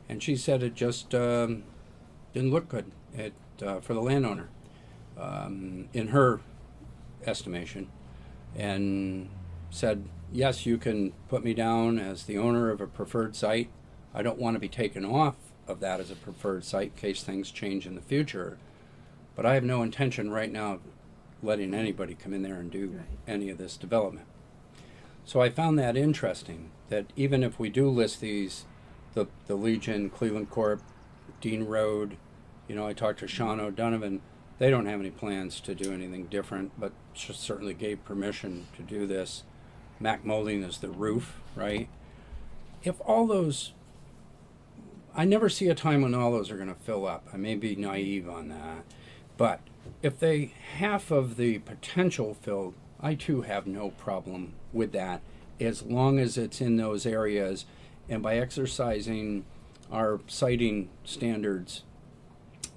And she said it just didn't look good for the landowner, in her estimation, and said, yes, you can put me down as the owner of a preferred site. I don't want to be taken off of that as a preferred site in case things change in the future, but I have no intention right now of letting anybody come in there and do any of this development. So I found that interesting, that even if we do list these, the Legion, Cleveland Corp, Dean Road, I talked to Sean O'Donovan, they don't have any plans to do anything different, but certainly gave permission to do this. Mac Molding is the roof, right? If all those, I never see a time when all those are going to fill up. I may be naive on that. But if they half of the potential filled, I too have no problem with that, as long as it's in those areas, and by exercising our siting standards,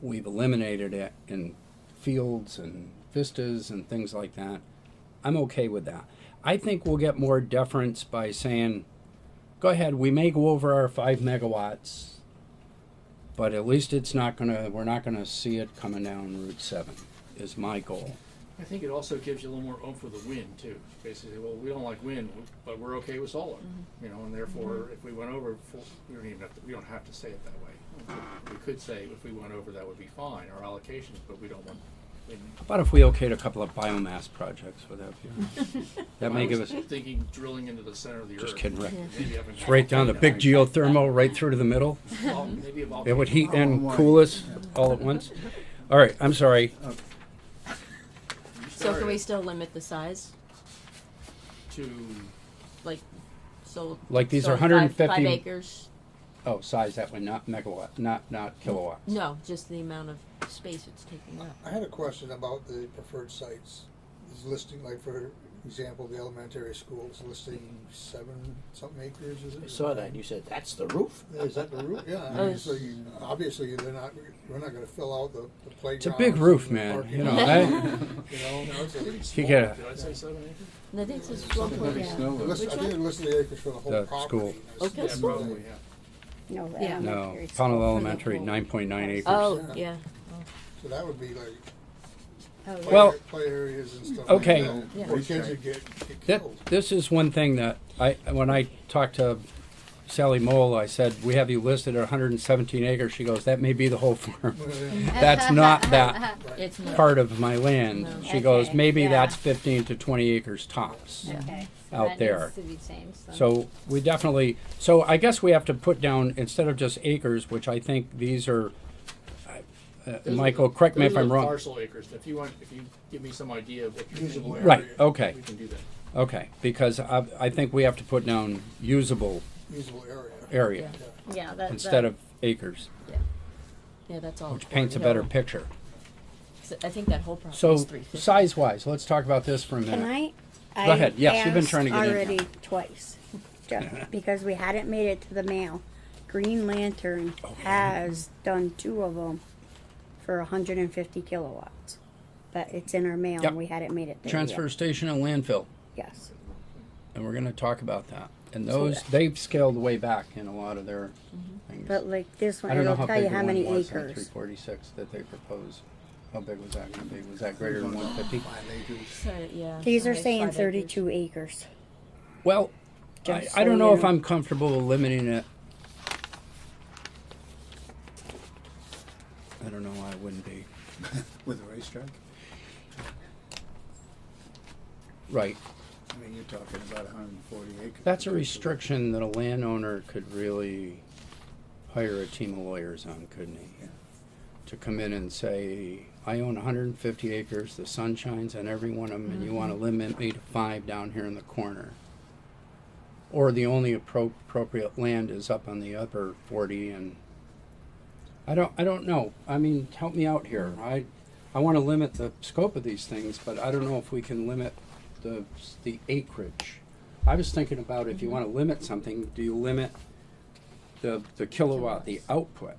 we've eliminated it in fields and vistas and things like that. I'm okay with that. I think we'll get more deference by saying, go ahead, we may go over our 5 megawatts, but at least we're not gonna see it coming down Route 7, is my goal. I think it also gives you a little more oomph with the wind too. Basically, well, we don't like wind, but we're okay with solar. You know, and therefore, if we went over, we don't have to say it that way. We could say if we went over, that would be fine, our allocations, but we don't want wind. How about if we okayed a couple of biomass projects, would that be? That may I give was us, thinking drilling into the center of the just earth. kidding, Rick. Maybe having It's right down the big geothermal, right through to the middle. Maybe a volcano. It would heat and cool us all at once. All right, I'm sorry. So can we still limit the size? To Like, so. Like these so are 150 5 acres? Oh, size that way, not megawatt, not kilowatts. No, just the amount of space it's taking up. I had a question about the preferred sites. Is listing, like for example, the elementary school is listing 7-something acres, is it? I saw that and you said, that's the roof? Is that the roof? Yeah, I mean, so you, obviously we're not gonna fill out the playground. It's a big roof, man, you know. You know, You get a, Did I say 7 acres? No, I think it's Something one heavy point. snow. I think it listed the acres for the whole The property. school. Okay. Yeah, probably, yeah. No, the Yeah. no, elementary school Pownal for the Elementary, whole- 9.9 acres. Oh, yeah. So that would be like Oh, yeah. Well- play areas and stuff Okay. like that. Yeah. Where kids would get That, killed. this is one thing that when I talked to Sally Mole, I said, we have you listed at 117 acres. She goes, that may be the whole farm. That's not that It's more. part of my land. No. She goes, Okay, maybe yeah. that's 15 to 20 acres tops. Okay. So Out that there. needs to be changed then. So we definitely, so I guess we have to put down, instead of just acres, which I think these are, Those Michael, are- correct me those if I'm are wrong. Parcel acres. If you give me some idea of what you're Usable thinking, Right, okay, we can do that. okay, because I think we have to put down usable Usable area. area Yeah, that. instead of acres, Yeah, that's all. which for, paints a you better know, picture. 'cause I think that whole property So is 350. size-wise, let's talk about this for a Can minute. I? Go ahead. Yes, you've been asked trying to get in. already twice, just because we hadn't made it to the mail. Green Lantern has done 2 of them for 150 kilowatts, but it's in our mail Yep. and we hadn't made it there Transfer yet. station and landfill, Yes. and we're gonna talk about that. And So those, they've scaled way back in a lot of their things. But like this one, I don't know it'll how tell big you the how one many was on acres. 346 that they proposed. How big was that gonna be? Was that greater than 150? 5 acres. So, yeah. These are like saying 5 acres. 32 acres. Well, Just I don't so know you if know. I'm comfortable limiting it. I don't know why I wouldn't be. With a racetrack? Right. I mean, you're talking about 140 acres. That's a restriction that a landowner could really hire a team of lawyers on, couldn't he? Yeah. To come in and say, I own 150 acres, the sun shines on every one of them, and you want to limit me to 5 down here in the corner. Or the only appropriate land is up on the upper 40, and I don't know. I mean, help me out here. I want to limit the scope of these things, but I don't know if we can limit the acreage. I was thinking about if you want to limit something, do you limit the kilowatt, the output?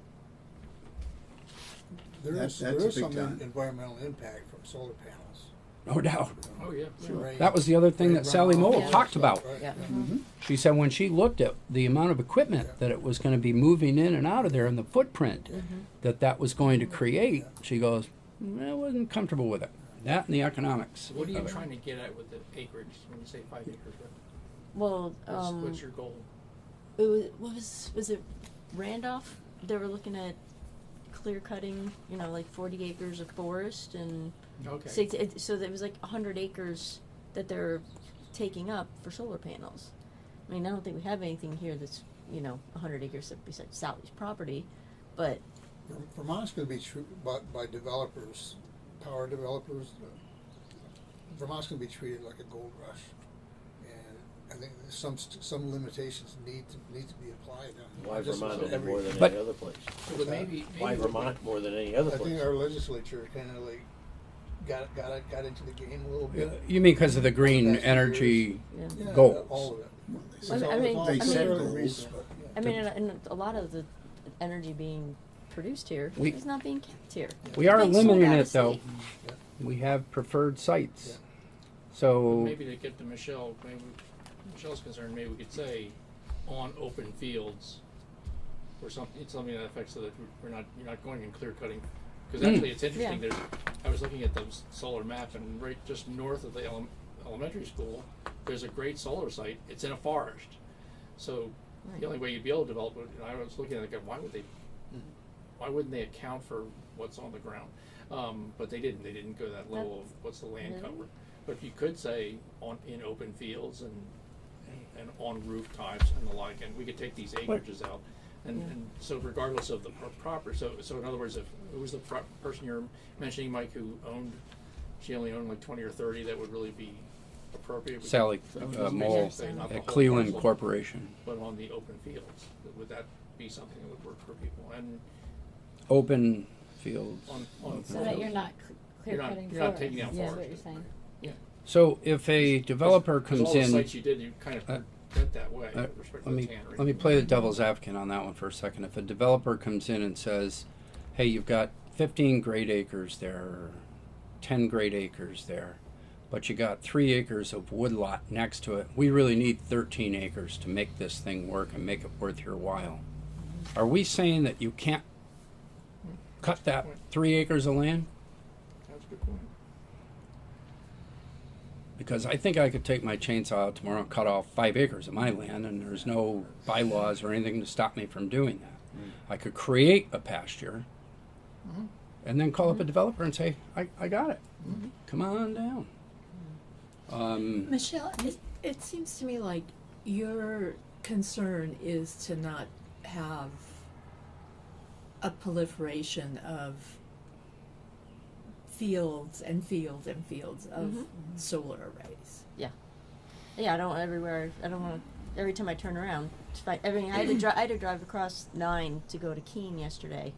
There That's is a big some time. environmental impact from solar panels. No doubt. Oh, yeah. Rain- That was the other thing that rain Sally runoff, Mole all that talked stuff, about. right, Yeah. She said when she looked at the amount of equipment that it was going to be moving in and out of there and the footprint that was going to create, she goes, I wasn't comfortable with it. That and the economics. What are you of it. trying to get at with the acreage when you say 5 acres? Well, What's your goal? it was it Randolph? They were looking at clear cutting, 40 acres of forest and Okay. so there was like 100 acres that they're taking up for solar panels. I mean, I don't think we have anything here that's 100 acres besides Sally's property, but Vermont's going to be by developers, power developers. Vermont's going to be treated like a gold rush, and I think some limitations need to be applied. Why Just Vermont so any more than But- any other place? But maybe Why Vermont more than any other I place? think our legislature kind of like got into the game a little bit. You mean because of the green Past few energy Yeah. Yeah, goals? all of it. It's I all- mean- it's all I mean- fairly goals, recent, but- yeah. I mean, and a lot of the energy being produced here We- is not being kept here. We are Being sold limiting out it of though. state. We have preferred sites. Yeah. So, maybe to get to Michelle, maybe Michelle's concerned, maybe we could say on open fields or something to that effect, so that you're not going and clear cutting. Because actually, it's interesting. Yeah. I was looking at the solar map, and right just north of the elementary school, there's a great solar site. It's in a forest, so Right. the only way you'd be able to develop it. And I was looking at it, going, why wouldn't they account for what's on the ground? But they didn't. They didn't go that level of what's the land Really? cover. But you could say in open fields and on rooftops and the like, and we could take these acreages out. And so regardless of the proper, so in other words, if it was the person you're mentioning, Mike, who she only owned like 20 or 30, that would really be appropriate. We could- Sally Mole say not the at whole Cleveland parcel, Corporation. but on the open fields, would that be something that would work for people? And Open fields. on So that you're not clear You're not- cutting you're not forests, taking down is what forests. you're saying. So if a developer Because comes all the in, sites you did, you kind of went that way with respect to let the me tannery. let me play the devil's advocate on that one for a second. If a developer comes in and says, "Hey, you've got 15 great acres there, 10 great acres there, but you got 3 acres of woodlot next to it. We really need 13 acres to make this thing work and make it worth your while." Are we saying that you can't cut that 3 acres of land? That's a good point. Because I think I could take my chainsaw out tomorrow and cut off 5 acres of my land, and there's no bylaws or anything to stop me from doing that. I could create a pasture and then call up a developer and say, I got it. Come on down. Michelle, it seems to me like your concern is to not have a proliferation of fields and fields and fields of solar arrays. Yeah, I don't want to, every time I turn around, I mean, I had to drive across 9 to go to Keene yesterday.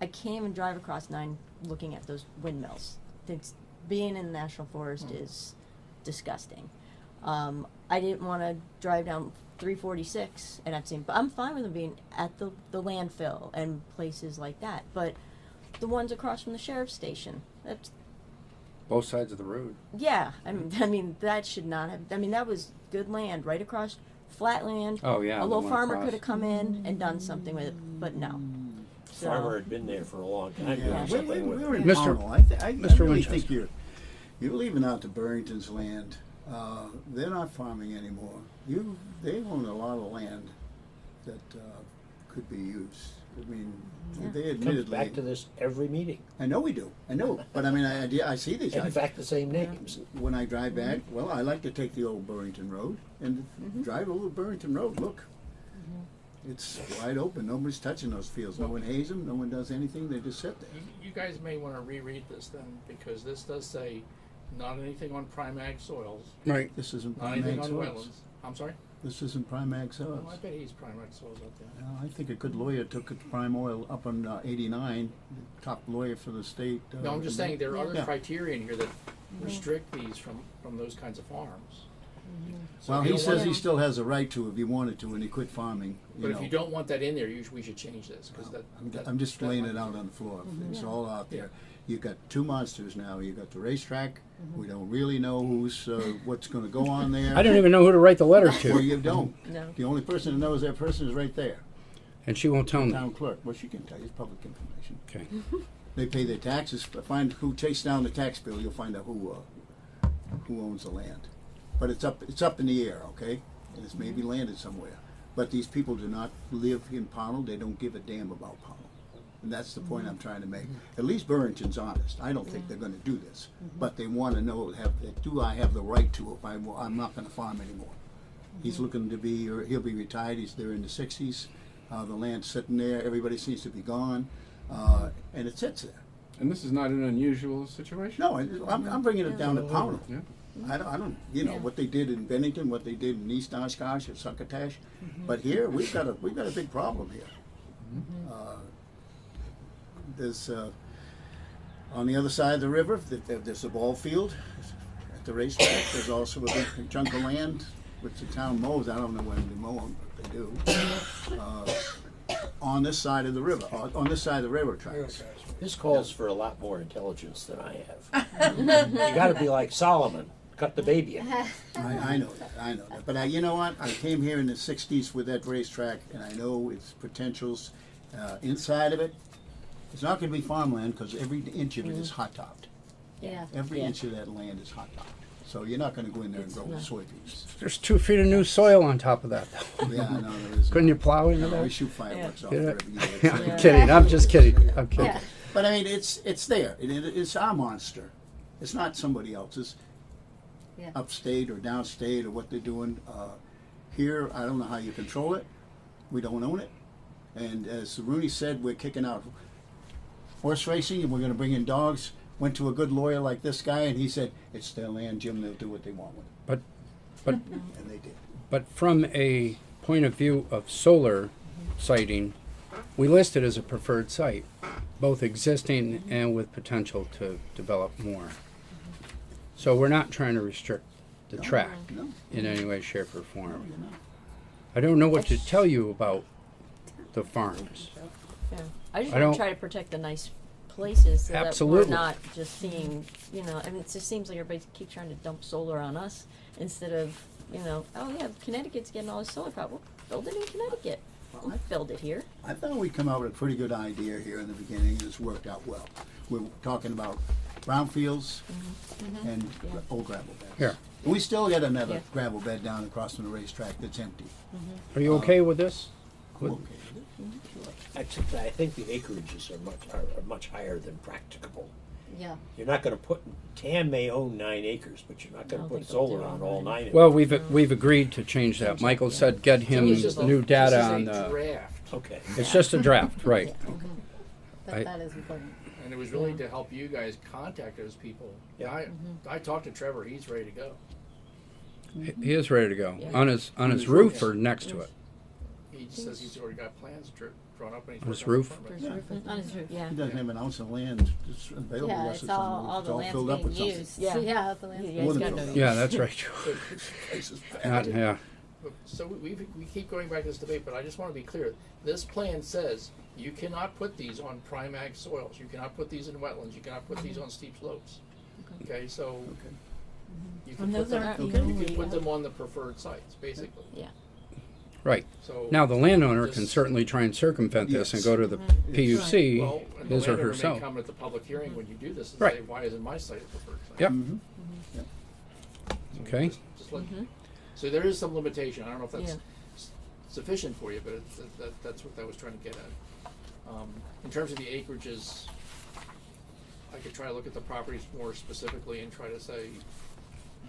I can't even drive across 9 looking at those windmills. Being in the National Forest is disgusting. I didn't want to drive down 346 and I've seen, but I'm fine with them being at the landfill and places like that. But the ones across from the sheriff's station, that's, Both sides of the road. yeah, I mean that should not have. I mean that was good land right across, flat land. Oh, yeah, a the little one farmer across. could have come in and done something with it, but no. So, Farmer had been there for a long time Yeah, doing something with we're in it. Mr. Pownal. I Mr. really Winchester. think you're leaving out the Burrington's land. They're not farming anymore. They own a lot of land that could be used. I mean, they Comes admittedly. back to this every meeting. I know we do. I know, but I mean, I see these. In fact, the same names. When I drive back, well, I like to take the old Burrington Road and drive over Burrington Road. Look, it's wide open. Nobody's touching those fields. No one hays them. No one does anything. They just sit there. You guys may want to reread this then, because this does say not anything on prime ag soils, Right. This isn't not prime anything ag on soils. wetlands. I'm sorry? This isn't prime ag Oh, soils. I bet he's prime ag soils up there. Well, I think a good lawyer took it to prime oil up on 89, the top lawyer for the state. No, I'm just saying there are other Yeah. criteria in here that restrict these from those kinds of farms. So Well, if you he don't says want- he still has a right to if he wanted to, and he quit farming. But if you don't want that in there, we should change this, because I'm just laying it out on the floor. It's all out there. You've got two monsters now. You've got the racetrack. We don't really know what's going to go on there. I don't even know who to write the letter Well, to. you don't. No. The only person that knows that person is right there, And she won't tell me. town clerk. Well, she can tell you. It's public information. Okay. They pay their taxes. Find who chase down the tax bill. You'll find out who owns the land. But it's up in the air, okay? And it's maybe landed somewhere. But these people do not live in Pownal. They don't give a damn about Pownal. And that's the point I'm trying to make. At least Burrington's honest. I don't think they're going to do this. But they want to know, do I have the right to if I'm not going to farm anymore? He's looking to be, or he'll be retired. He's there in the 60s. The land's sitting there. Everybody seems to be gone. And it sits there. And this is not an unusual situation. No, I'm bringing it down to Pownal. Yeah. I don't, you know, Yeah. what they did in Bennington, what they did in East Oshkosh or Succotash, but here, we've got a big problem here. There's, on the other side of the river, there's a ball field at the racetrack. There's also a big chunk of land which the town mows. I don't know when they mow them, but they do. On this side of the river, on this side of the railroad tracks. This calls for a lot more intelligence than I have. You gotta be like Solomon, cut the baby in. I know that. But you know what? I came here in the '60s with that racetrack, and I know its potentials. Inside of it, it's not going to be farmland because every inch of it is hot topped. Yeah. Every Yeah. inch of that land is hot topped. So you're not going to go in there and It's grow not. soybeans. There's 2 feet of new soil on top of that, though. Yeah, I know there is. Couldn't you plow into No, we that? shoot fireworks off Yeah. there every year. I'm Yeah. kidding. I'm just kidding. I'm kidding. Yeah. But I mean, it's there. It's our monster. It's not somebody else's. Yeah. Upstate or downstate or what they're doing. Here, I don't know how you control it. We don't own it. And as Rooney said, we're kicking out horse racing and we're going to bring in dogs. Went to a good lawyer like this guy and he said, it's their land, Jim, they'll do what they want with it. But And they did. But from a point of view of solar siting, we list it as a preferred site, both existing and with potential to develop more. So we're not trying to restrict the track No, in any way, shape, or form. you're not. I don't know what to tell you about the farms. Yeah. I just I want don't- to try to protect the nice places so that Absolutely. we're not just seeing, you know, I mean, it just seems like everybody keeps trying to dump solar on us instead of, you know, oh yeah, Connecticut's getting all this solar power. Well, build it in Connecticut. Well, Don't build it here. I thought we'd come out with a pretty good idea here in the beginning, and it's worked out well. We're talking about brownfields and Yeah. old gravel beds. Here. We still got another Yeah. gravel bed down across from the racetrack that's empty. Are you okay with this? I'm With- okay with it. Except I think the acreages are much higher than practicable. Yeah. You're not gonna put, TAM may own 9 acres, but you're not I gonna don't put think they'll do solar all on all 9. 9 of Well, them. we've agreed to change that. Michael said get him This is a- new data this is on a the. draft, Okay. It's just a draft, right? But I- that is important. and it was really to help you guys contact those people. Yeah. I talked to Trevor, he's ready to go. He is ready to go Yeah. on his roof or next to it. He says he's already got plans drawn up and he's On his working roof? on Yeah. permits. On his roof, yeah. He doesn't have an ounce of land that's available Yeah, unless it's it's on all the roof. It's the all land's filled up being with something. used. Yeah. Yeah, the land's Yeah, being More he's than got no enough. use. Yeah, that's right. Place is packed. Not, yeah. So we keep going back to this debate, but I just want to be clear. This plan says you cannot put these on prime ag soils. You cannot put these in wetlands. You cannot put these on steep slopes. Okay, so you can And put those them, aren't the you can only, put them on the preferred sites, basically. Yeah. Right. So Now, the landowner can Just- certainly try and circumvent this and Yes. go to the PUC, well, and the his or landowner may herself. come at the public hearing when you do this and Right. say, "Why isn't my site a preferred site?" Yep. Mhm. Okay. Just let- So there is some limitation. I don't know if that's Yeah. sufficient for you, but that's what I was trying to get at. In terms of the acreages, I could try to look at the properties more specifically and try to say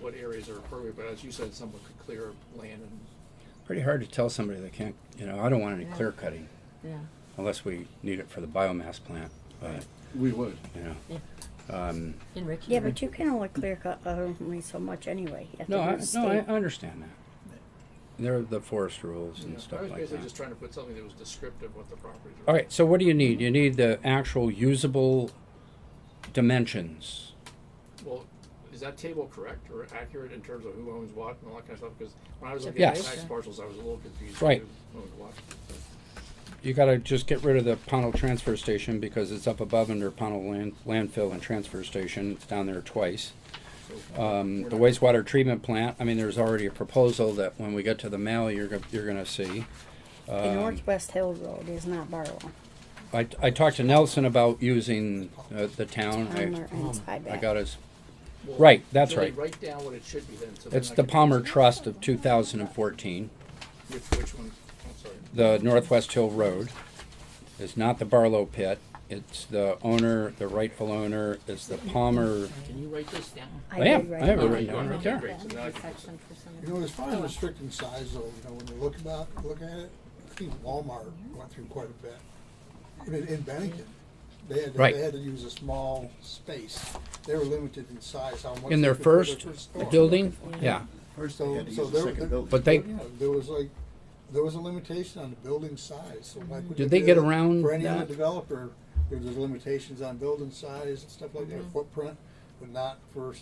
what areas are appropriate. But as you said, someone could clear land and Pretty hard to tell somebody that can't, I don't want any clear cutting Yeah. unless we need it for the biomass plant. But, We would. In Rick. Yeah, but you can only clear cut only so much anyway. You have to no, do I the state. understand that. There are the forest rules and I stuff was like basically that. just trying to put something that was descriptive of what the properties are. All right, so what do you need? You need the actual usable dimensions. Well, is that table correct or accurate in terms of who owns what and all that kind of stuff? Because when I was looking at Yes. tax parcels, I was a little confused. Right. Who owns what. You gotta just get rid of the Pownal transfer station because it's up above under Pownal landfill and transfer station. It's down there twice. We're The not- wastewater treatment plant, I mean, there's already a proposal that when we get to the mail, you're gonna see. The Northwest Hill Road is not Barlow. I talked to Nelson about using the town. Palmer and I Tyvek. got his, Well, right, that's Julie, right. Write down what it should be then. So then It's I the can- Palmer Trust of 2014. Which one? I'm sorry. The Northwest Hill Road is not the Barlow Pit. It's the owner, the rightful owner is the Palmer. Can you write this down? I am. did write I have it it written down. down right there. Great, so now I can put Section for some of You know, as far as restricting size though, when you look at it, I think Walmart went through quite a bit. In Bennington, Right. They had to use a small space. They were limited in size, how much. In they their could fit first in store. building, yeah. First, So- they had to so use a there- second building. But they, Yeah, there was a limitation on the building size, so why couldn't Did they they do get it around for any that? other developer? There was limitations on building size and stuff like that, footprint, but not for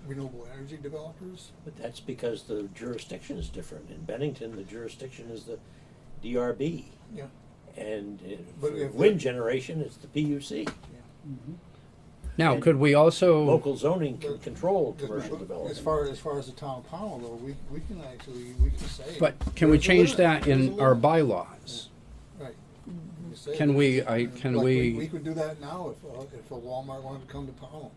renewable energy developers. But that's because the jurisdiction is different. In Bennington, the jurisdiction is the DRB. Yeah. And But for if wind the- generation, it's the PUC. now, could we also, Local zoning can control As- commercial As development. far as the town of Pownal though, we can actually, we can say. but can we there's a change limit, that there's a in our limit. bylaws? Right. You say Can that. we, Like we could do that now if a Walmart wanted to come to Pownal.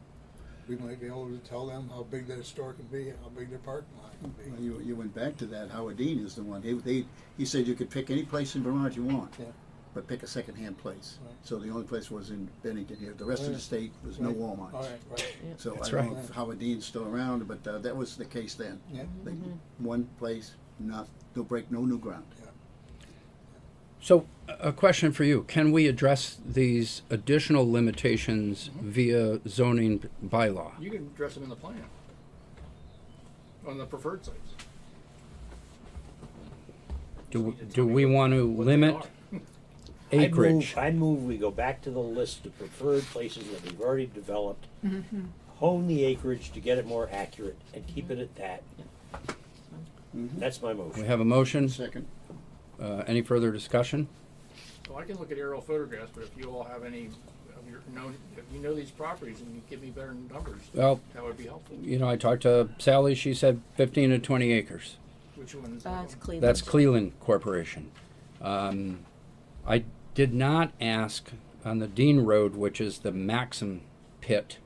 We might be able to tell them how big their store can be, how big their parking lot can Well, be. you went back to that. Howard Dean is the one. He said you could pick any place in Vermont you want, Yeah. but pick a second-hand place. Right. So the only place was in Bennington here. The rest of the Right. state was no Right. Walmarts. All right, right, So That's I don't know right. if Howard Dean's still around, but that was the case then. yeah. They, one place, no break, no new ground. So, a question for you. Can we address these additional limitations via zoning bylaw? You can address them in the plan. On the preferred sites. Do we want to What they limit are. acreage? I move we go back to the list of preferred places that we've already developed, hone the acreage to get it more accurate, and keep it at that. That's my We motion. have a motion. Second. Any further discussion? Well, I can look at aerial photographs, but if you all have any of your known, if you know these properties and you give me better numbers, Well, that would be helpful. you know, I talked to Sally. She said 15 to 20 acres. Which one is That's that? Cleveland. That's Cleveland Corporation. I did not ask on the Dean Road, which is the Maxim pit.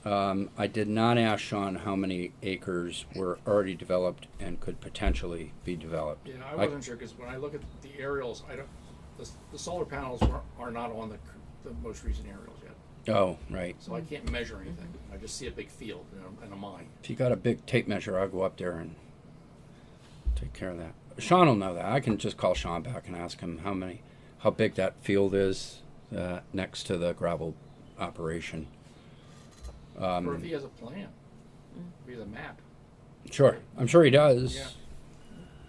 I did not ask Sean how many acres were already developed and could potentially be developed. Yeah, I wasn't sure, because when I look at the aerials, I don't, the solar panels are not on the most recent aerials yet. Oh, right. So I can't measure anything. I just see a big field and a mine. If you got a big tape measure, I'll go up there and take care of that. Sean will know that. I can just call Sean back and ask him how big that field is next to the gravel operation. Or if he has a plan, if he has a map. Sure, I'm sure he does. Yeah.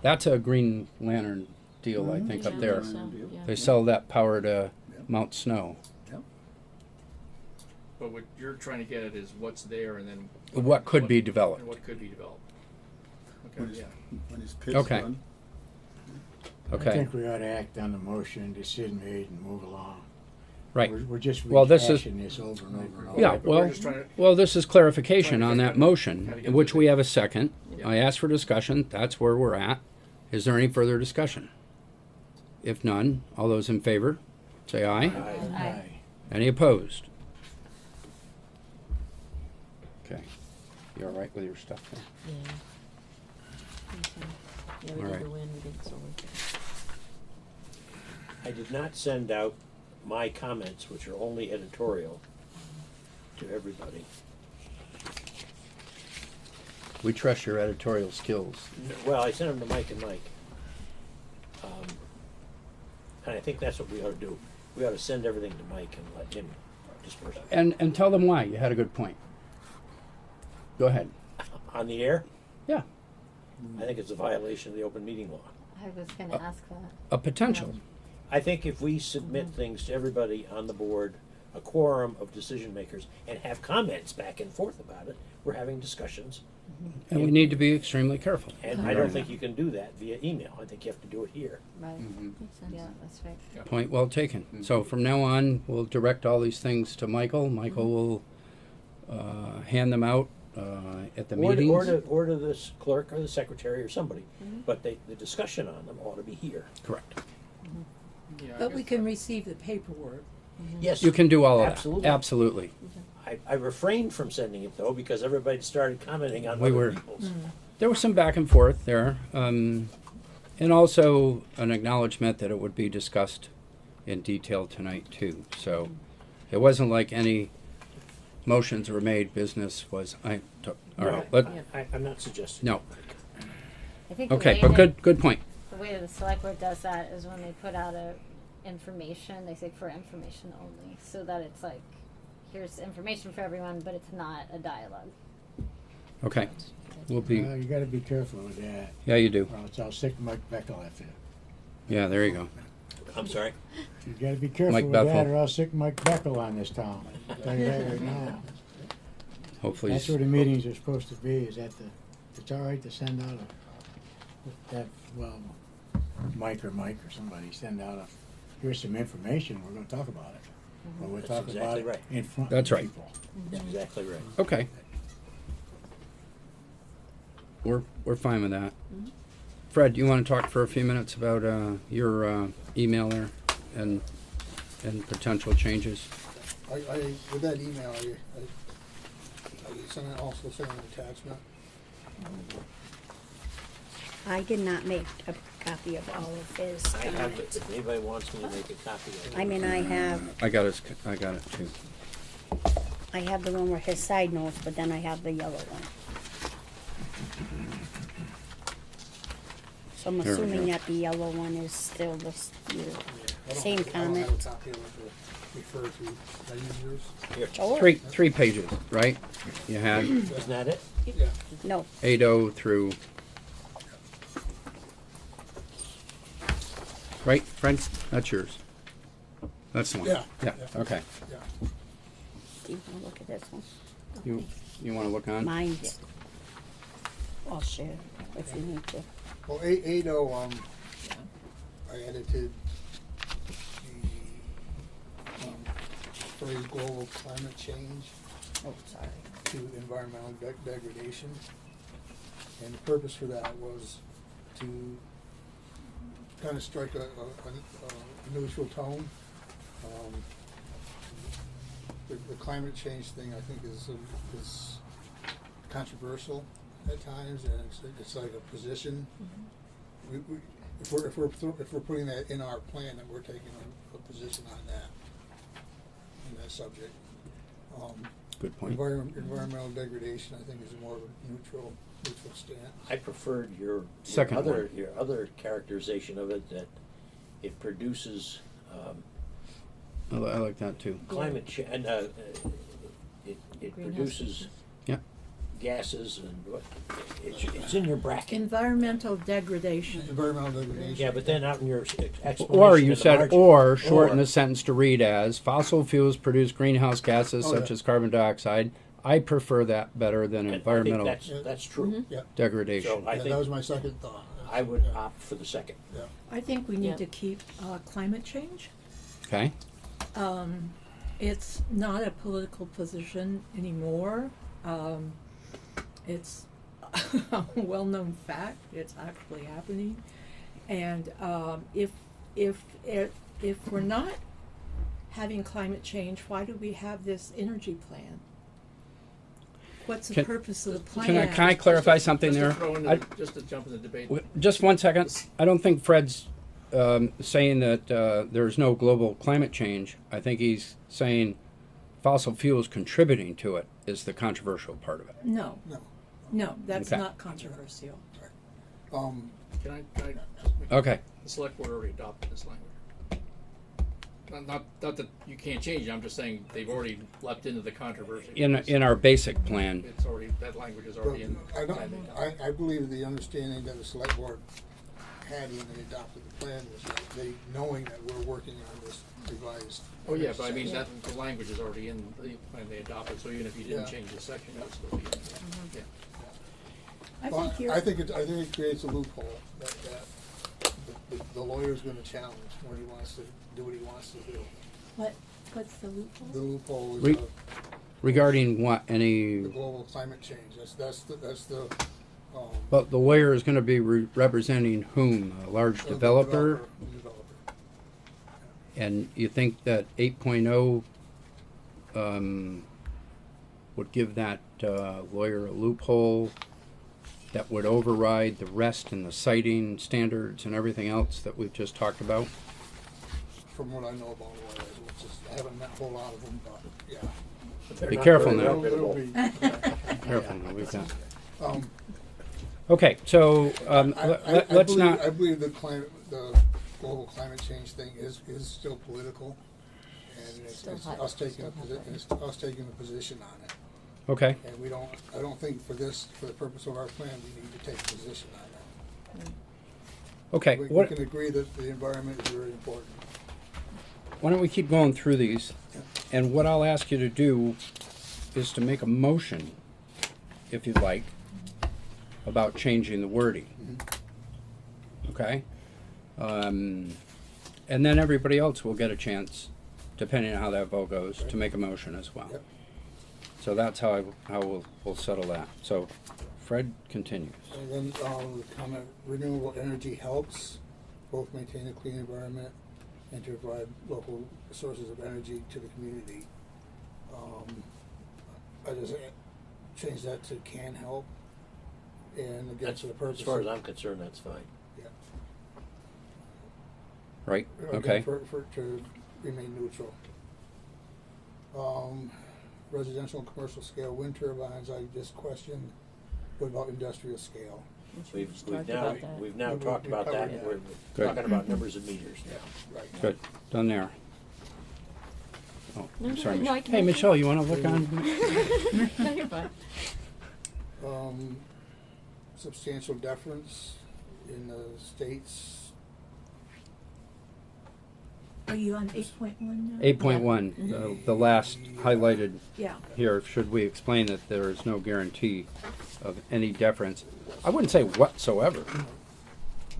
That's a Green Lantern deal, I think, up Yeah, there. so, yeah. They sell that power to Mount Snow. But what you're trying to get at is what's there and then. What could be developed. And what could be developed. When Okay, his, yeah. when his pit's Okay. done. I Okay, think we ought to act on the motion, decision made, and move along. right. We're just Well, this is- rehashing this over and over and over. Yeah, But we're well, just trying to- well, this is clarification Trying on to that figure out how motion, to get in which this we in. have a second. Yeah. I asked for discussion. That's where we're at. Is there any further discussion? If none, all those in favor, say aye. Aye. Any opposed? Okay. You all right with your stuff there? Yeah. Okay. Yeah, we All did right. the wind, we did solar. I did not send out my comments, which are only editorial, to everybody. We trust your editorial skills. Well, I sent them to Mike and Mike. And I think that's what we ought to do. We ought to send everything to Mike and let him disperse it. And tell them why. You had a good point. Go ahead. On the air, Yeah, I think it's a violation of the open meeting law. I was gonna ask that. a potential. I think if we submit things to everybody on the board, a quorum of decision makers, and have comments back and forth about it, we're having discussions. And we need to be extremely careful. And I don't think you can do that via email. I think you have to do it here. Right. Makes sense. Yeah, that's right. Point well taken. So from now on, we'll direct all these things to Michael. Michael will hand them out at the Or to, meetings. or to this clerk or the secretary or somebody. But the discussion on them ought to be here. Correct. Yeah, I But we guess- can receive the paperwork. Yes. You can do all of Absolutely. that. Absolutely. I refrained from sending it though because everybody started commenting on We other were- people's. There was some back and forth there, and also an acknowledgement that it would be discussed in detail tonight too. So it wasn't like any motions were made. Business was. All right. No, I'm not suggesting. No. I think the Okay, way but that- good point. The way the select board does that is when they put out a information. They say for information only, so that it's like, here's information for everyone, but it's not a dialogue. Okay, we'll be, You gotta be careful with that, yeah, you do. or else I'll sick Mike Beckel after you. Yeah, there you go. I'm sorry. You gotta be careful Mike with that, Bethel. or I'll sick Mike Beckel on this town. I'll tell you that right now. Hopefully, That's where the meetings are supposed to be, is at the, it's all right to send out Mike or somebody send out here's some information, we're gonna talk about it. But we'll That's talk about exactly it right. in front That's of right. people. That's exactly right. okay. We're fine with that. Fred, you want to talk for a few minutes about your email there and potential changes? I with that email, I also sent an attachment. I did not make a copy of all of his I have it. comments. If anybody wants me to make a copy of it. I mean, I have I got it too. the one with his side notes, but then I have the yellow one. So I'm There we assuming go. that the yellow one is still the your I don't same have- I don't comment. have a copy of it to refer to. Can I use yours? Here. Sure. Three pages, right? You had Isn't that it? Yeah. No, 80 through. Right, Fred? That's yours. That's the one. Yeah. Yeah. Yeah. Okay. Yeah. do you want to look at this one? You want to look on? Mine's. I'll share if you need to. Well, 8.0, I edited the phrase global climate change Oh, sorry. to environmental degradation. And the purpose for that was to kind of strike a neutral tone. The climate change thing, I think, is controversial at times, and it's like a position. If we're putting that in our plan, that we're taking a position on that subject. Good point. Environmental degradation, I think, is more of a neutral stance. I preferred your Second other one. your other characterization of it, that it produces I like that too. climate change, and it Greenhouse produces Yeah. gases and what? It's in your bracket. Environmental degradation. Environmental degradation. Yeah, but then out in your explanation, Or you in the said, margin, or shorten or. the sentence to read as fossil fuels produce greenhouse gases Oh, such yeah. as carbon dioxide. I prefer that better than And environmental I think that's true. Yeah, degradation. So I that think was my second thought. I would Yeah. opt for the second. Yeah. I think we need Yeah. to keep climate change. Okay. It's not a political position anymore. It's a well-known fact. It's actually happening, and if we're not having climate change, why do we have this energy plan? What's the Can- purpose of the plan? Can I clarify something Just to there? throw in I- just to jump in the debate. Just 1 second. I don't think Fred's saying that there's no global climate change. I think he's saying fossil fuels contributing to it is the controversial part of it. No, No. that's Okay. not controversial. Um, Can I just make Okay. the select board already adopted this language. Not that you can't change it, I'm just saying they've already leapt into the controversy. In our basic plan. It's already, that language is but already in. I don't, plan they adopted. I believe the understanding that the select board had when they adopted the plan was that they, knowing that we're working on this revised. Oh, yeah, but I mean, that, the language is already in the plan they adopted, so even if you didn't Yeah. change the section, it would still be in there. Yeah. I Well, think you're. I think it creates a loophole that the lawyer's gonna challenge when he wants to do what he wants to do. What's the loophole? The loophole is Re- Regarding what, any, the global climate change. That's the but the lawyer is going to be representing whom? A large developer? the developer. And you think that 8.0 would give that lawyer a loophole that would override the rest and the citing standards and everything else that we've just talked about? From what I know about lawyers, which is, I haven't met a whole lot of them, but yeah. But they're Be not careful very now. It'll reputable. be- Careful now, we've got. Um, Okay, so I let's believe, not. I believe the climate, global climate change thing is still political, and it's Still it's hot, us taking still hot. it's us taking a position on it. Okay, And I don't think for the purpose of our plan, we need to take a position on that. okay. We What, can agree that the environment is very important. why don't we keep going through these? And what I'll ask you to do is to make a motion, if you'd like, about changing the wording. Okay? And then everybody else will get a chance, depending on how that vote goes, to make a motion as well. Yep. So that's how we'll settle that. So Fred continues. And then, the comment, renewable energy helps both maintain a clean environment and to provide local sources of energy to the community. I just change that to can help, and again, That's, for the purpose as far of- as I'm concerned, that's fine. Yeah. Right? Again, Okay. to remain neutral. Residential and commercial scale wind turbines, I just questioned. What about industrial scale? We just talked about that. We've now We- talked we about that, covered and that. we're Good. talking about numbers of meters now. Right. Good. Done there. Oh, No, I'm no, sorry. no, I Mich- can Hey, make it. Michelle, you want to look on? No, you're fine. Substantial deference in the states. Are you on 8.1 now? 8.1, the last highlighted Yeah. here, should we explain that there is no guarantee of any deference? I wouldn't say whatsoever.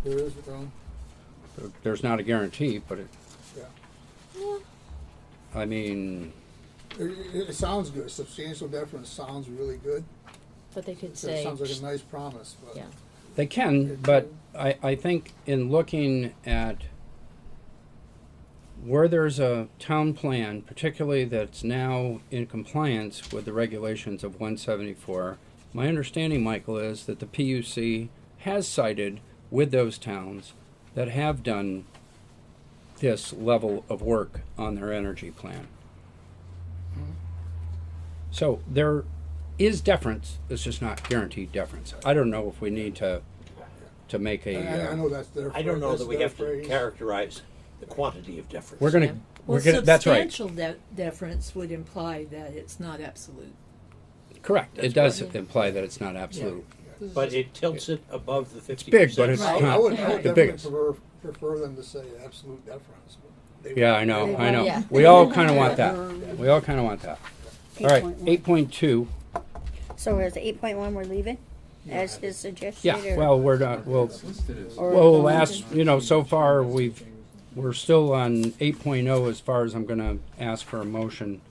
There is, There's not a guarantee, but yeah. I mean, It sounds good. Substantial deference sounds really good. But they could It say, sounds like a nice promise, but. yeah. they can, but I think in looking at where there's a town plan, particularly that's now in compliance with the regulations of 174, my understanding, Michael, is that the PUC has sided with those towns that have done this level of work on their energy plan. So there is deference, it's just not guaranteed deference. I don't know if we need to make I a, know that's their. I don't know that's that we their have to phrase. characterize the quantity of deference. we're gonna, Yeah. we're gonna, that's right. Substantial deference would imply that it's not absolute. Correct, That's it does correct. imply that it's not absolute. But it tilts it above the 50%. big, but it's Right. I would not the definitely biggest. prefer them to say absolute deference. But Yeah, I know, I know. Yeah. We all kinda want that. We all kinda want that. All right, 8.2, So is 8.1 we're leaving, as is suggested? yeah, or- well, we're not, we'll, It's listed as. or we'll going ask, to- you know, so far, we're still on 8.0 as far as I'm gonna ask for a motion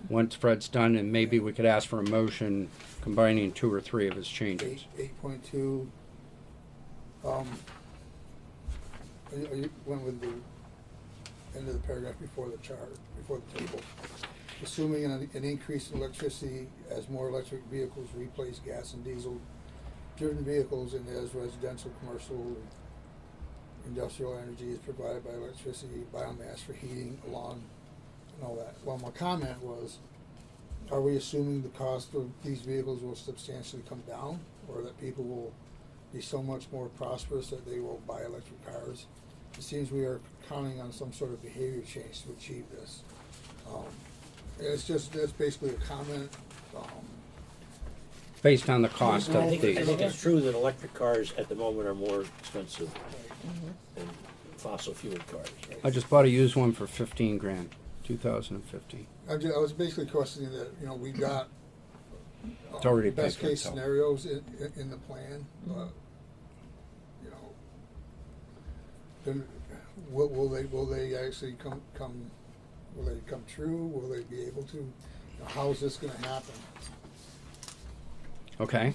once Fred's done, and maybe we could ask for a motion combining 2 or 3 of his changes. 8.2. You went with the end of the paragraph before the chart, before the table. Assuming an increase in electricity as more electric vehicles replace gas and diesel driven vehicles, and as residential, commercial, industrial energy is provided by electricity, biomass for heating, along, and all that. Well, my comment was, are we assuming the cost of these vehicles will substantially come down, or that people will be so much more prosperous that they will buy electric cars? It seems we are counting on some sort of behavior change to achieve this. And that's basically a comment. Based on the cost I of think these. it's true that electric cars at the moment are more expensive than fossil fuel cars, right? I just bought a used one for 15 grand, 2015. I was basically questioning that, we've got It's already best paid for case itself. scenarios in the plan, but, then will they actually come, will they come true? Will they be able to? How is this gonna happen? Okay,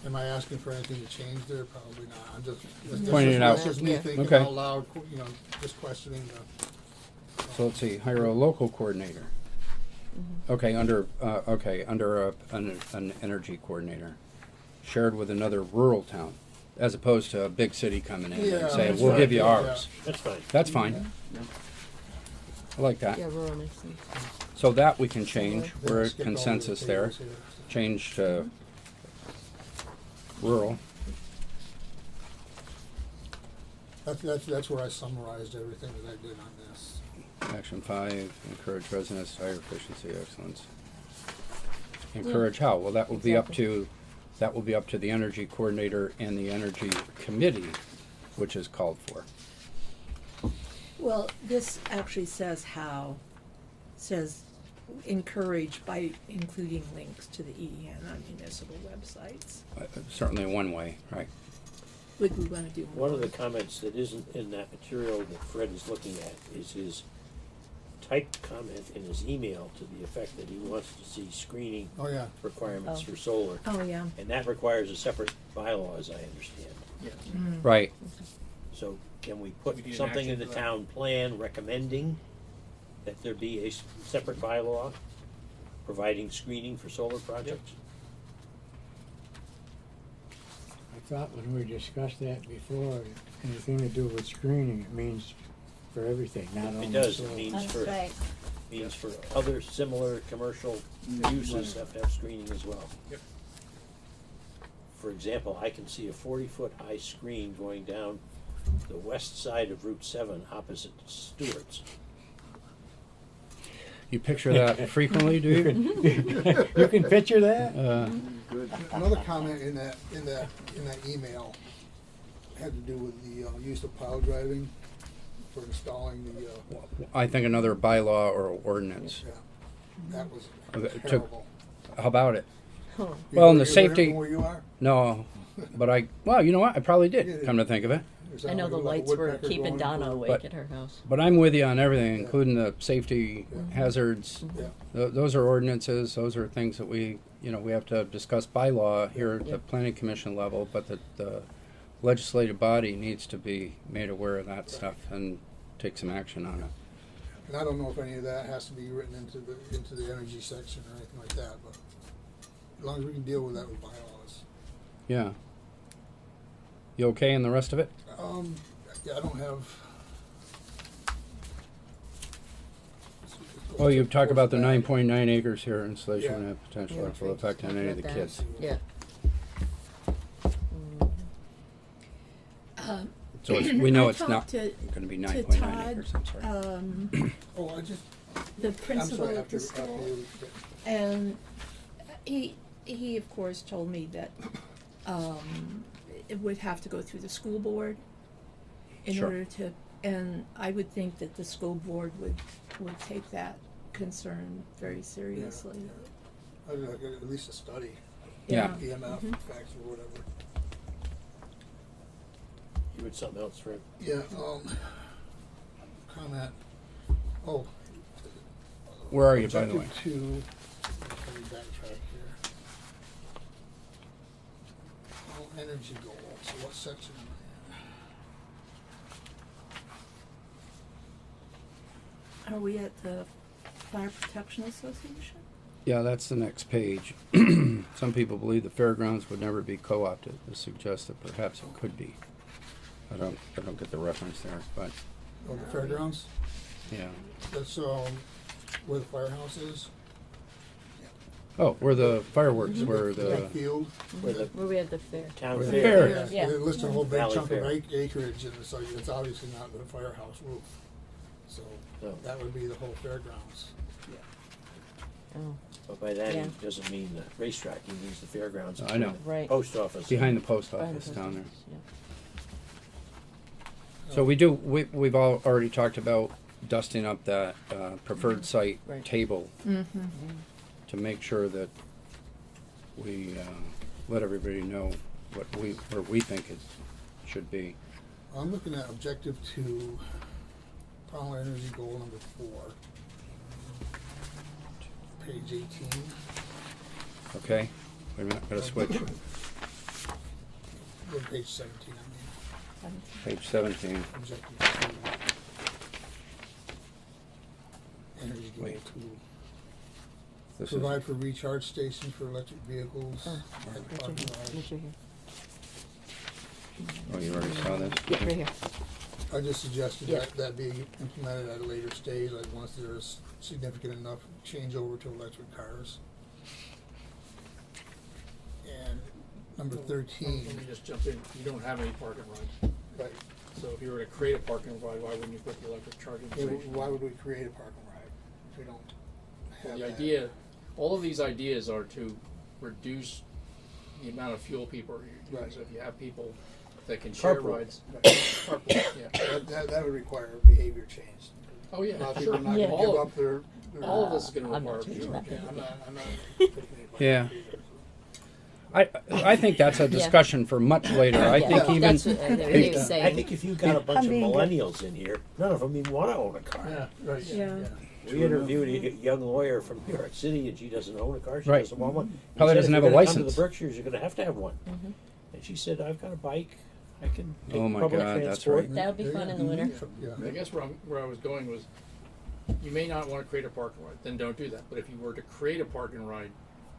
Am I asking for anything to change there? Probably not. I'm just. Pointing it out. That's just me Yeah. thinking Okay. out loud, just questioning so let's see, hire a local coordinator. Okay, under an energy coordinator, shared with another rural town, as opposed to a big city coming in Yeah, and saying, that's we'll right, give you yeah, ours. That's fine. That's fine. I like that. Yeah, rural makes sense. So that we can change, Then we're I at skipped all the consensus there. tables here. Change to rural. That's where I summarized everything that I did on this. Action 5, encourage residents to higher efficiency excellence. Encourage how? Well, that will be up to the energy coordinator and the energy committee, which is called for. Well, this actually says encourage by including links to the EEN on municipal websites. Certainly one way, right? Would we want to do more? One of the comments that isn't in that material that Fred is looking at is his typed comment in his email to the effect that he wants to see screening Oh, yeah. requirements Oh. for solar. Oh, yeah. And that requires a separate bylaw, as I understand. Right. So can we We put need an something in action the for that. town plan recommending that there be a separate bylaw providing screening for solar projects? I thought when we discussed that before, anything to do with screening, it means for everything, not only It does, solar. it means That's for, right. means for other similar commercial uses have to have screening as well. Yep. For example, I can see a 40-foot high screen going down the west side of Route 7 opposite Stewart's. You picture that frequently, do you? You can picture that? Good. Another comment in that email had to do with the use of pile driving for installing the, I think another bylaw or ordinance. yeah, that was Okay, to- terrible. How about it? Huh. Well, and the You learned safety- from where you are? No, but well, you know what? I probably did, come to think of it. It I know sounded the like a lights were woodpecker keeping going Donna for- awake But- at her house. But I'm with you on everything, Yeah. including the safety Yeah. hazards. Yeah. Those are ordinances, those are things that we have to discuss by law here at the Yeah. planning commission level, but the legislative body needs to be made aware of that stuff and take some action on it. And I don't know if any of that has to be written into the energy section or anything like that, but as long as we can deal with that with bylaws. Yeah. You okay in the rest of it? Yeah, I don't have. Oh, you talk about the Force back. 9.9 acres here, installation Yeah. will have potential Yeah, harmful effect on any of the About kids. that. Yeah. So we know I it's not talked going to be to 9.9 Todd, acres, I'm sorry. Oh, I just. the I'm principal sorry. of the After school, you. and he of course told me that it would have to go through the school board in Sure. order to, and I would think that the school board would take that concern very seriously. I'd like at least a study, Yeah. EMF Mhm. facts or whatever. You had something else, Fred? Yeah. Comment. Oh. Where are you, by the way? Objective 2. Let me backtrack here. Oh, energy goals. So what section am I in? Are we at the Fire Protection Association? Yeah, that's the next page. Some people believe the fairgrounds would never be co-opted. This suggests that perhaps it could be. I don't get the reference there, but Oh, the fairgrounds? yeah. That's where the firehouse is. Oh, where the fireworks, where That the field. Where the Where we had the fair. town Where the fair. fair is. Yeah. It lists a whole big Valley chunk of Fair. acreage, and so it's obviously not the firehouse roof. So No. that would be the whole fairgrounds. Oh, But by that, Yeah. he doesn't mean the racetrack, he means the fairgrounds. I know. right. Post office. behind the post Behind the office post down there. office, yeah. So we've all already talked about dusting up that preferred site Right. table Mm-hmm. to make sure that we let everybody know where we think it should be. I'm looking at objective 2, Pownal energy goal number 4, page 18. Okay? Wait a minute, gotta switch. Go to page 17, I mean, Page 17. objective 2. Energy goal Wait. 2. This Provide for recharge stations for electric vehicles. Oh, at Right parking here. lots. Right here. oh, you already saw this? Yeah, right here. I just suggested Yeah. that be implemented at a later stage, like once there's significant enough changeover to electric cars. And number 13. Let me just jump in. You don't have any parking rides. Right. So if you were to create a parking ride, why wouldn't you put the electric charging Yeah, station? why would we create a parking ride if we don't have The that? idea, all of these ideas are to reduce the amount of fuel people are using. Right. So if you have people that can share Carpool. rides, Right. carpool, yeah. That would require behavior change. Oh yeah, A lot of sure. people are not Yeah. gonna give All up their. all of this is going to I'm require not fuel. changing that. Yeah, I'm not picking anybody Yeah. up either. I think that's a discussion for much later. I Yeah, think even, that's what they were I saying. think if you've got a bunch of being good. millennials in here, none of them even want to own a car. Yeah, right. Yeah. We interviewed a young lawyer from New York City, and she doesn't own a car. She Right. doesn't want one. He Probably said, doesn't if have you're a gonna come to license. the Berkshires, you're going to have one. And she said, "I've got a bike. I can take Oh my public God, that's transport." right. That would be fun in the winter. Yeah. I guess where I was going was, you may not want to create a parking ride, then don't do that. But if you were to create a parking ride,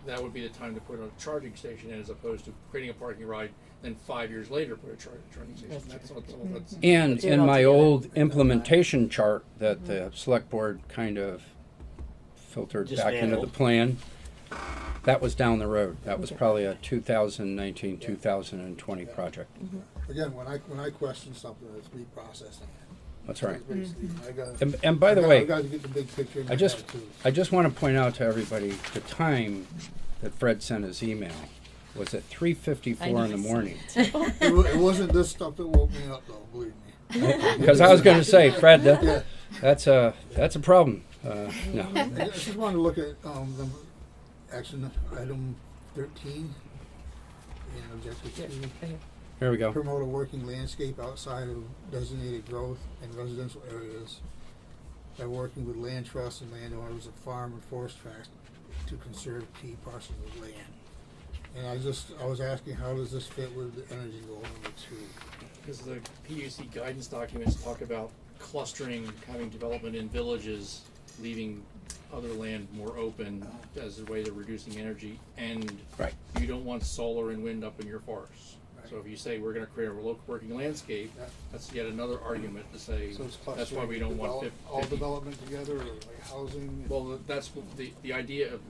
that would be the time to put a charging station in, as opposed to creating a parking ride, then 5 years later put a charging station. That's and Do it in all my together. old implementation chart that the select board kind of filtered back into the Dismantled. plan, that was down the road. That was probably a 2019, 2020 project. Again, when I question something, it's me processing it. That's right. It's basically, I gotta- And by the I way, got to get the big picture in my I just head, too. I just want to point out to everybody the time that Fred sent his email was at 3:54 in the morning. It wasn't this stuff that woke me up, though. Believe me. Because I was going to say, Fred, Yeah. that's a problem. No. I just wanted to look at the action item 13 and objective 2. Here we go. Promote a working landscape outside of designated growth in residential areas by working with land trusts and landowners of farm and forest tracts to conserve key parcels of land. And I was asking, how does this fit with the energy goal number 2? Because the PUC guidance documents talk about clustering, having development in villages, leaving other land more open as a way of reducing energy, and Right. you don't want solar and wind up in your forests. So if you say we're going to create a local working landscape, Yeah. that's yet another argument to say So it's that's why we don't want all 50. development together, or like housing. Well, that's what the idea of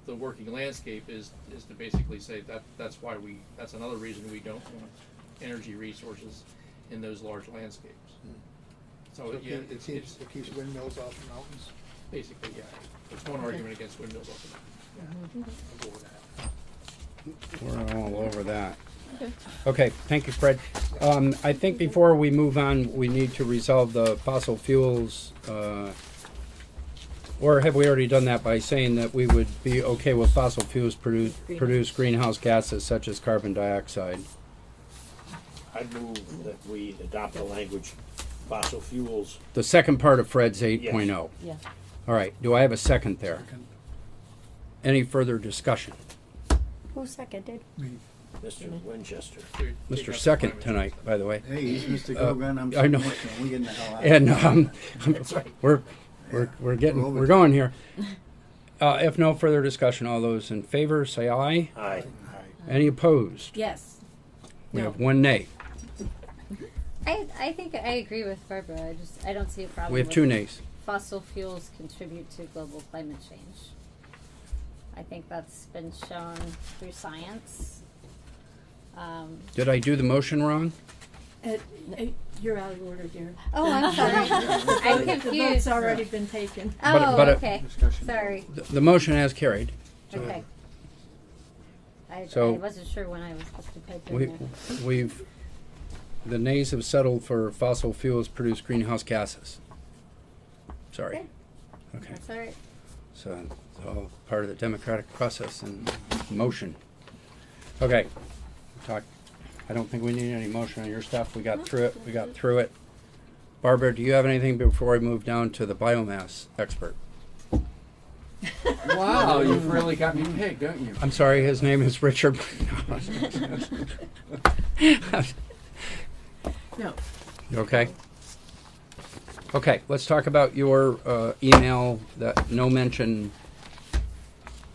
the working landscape is to basically say that's another reason we don't want energy resources in those large landscapes. So it, yeah, it keeps windmills off the mountains. basically, yeah, it's one argument against windmills off the mountain. I'll go with that. We're all over that. Okay, thank you, Fred. I think before we move on, we need to resolve the fossil fuels, or have we already done that by saying that we would be okay with fossil fuels produce greenhouse gases such as carbon dioxide? I'd move that we adopt the language fossil fuels. The second part of Fred's 8.0. Yeah. All right, do I have a second there? Any further discussion? Who seconded? Mr. Winchester. Take Mr. out Second climate tonight, by the way. Hey, he's Mr. Uh, Gogan, I'm I know. sitting next to him, we getting the hell out. And That's right. we're We're going here. If no further discussion, all those in favor say aye. Aye. Any opposed? Yes. We No. have one nay. I think I agree with Barbara. I don't see a problem. We have with two nays. Fossil fuels contribute to global climate change. I think that's been shown through science. Did I do the motion wrong? You're out of order, dear. Oh, I'm sorry. I'm The vote's confused. already been taken. Oh, but okay. Discussion. Sorry. The motion has carried. Okay. I So- wasn't sure when I was supposed to type in We, there. the nays have settled for fossil fuels produce greenhouse gases. Sorry. Okay. That's all right. So it's all part of the democratic process and motion. Okay. I don't think we need any motion on your stuff. We got through it. Barbara, do you have anything before we move down to the biomass expert? Wow, you've really got me pegged, don't you? I'm sorry, his name is Richard. No. You okay? Okay, let's talk about your email that no mention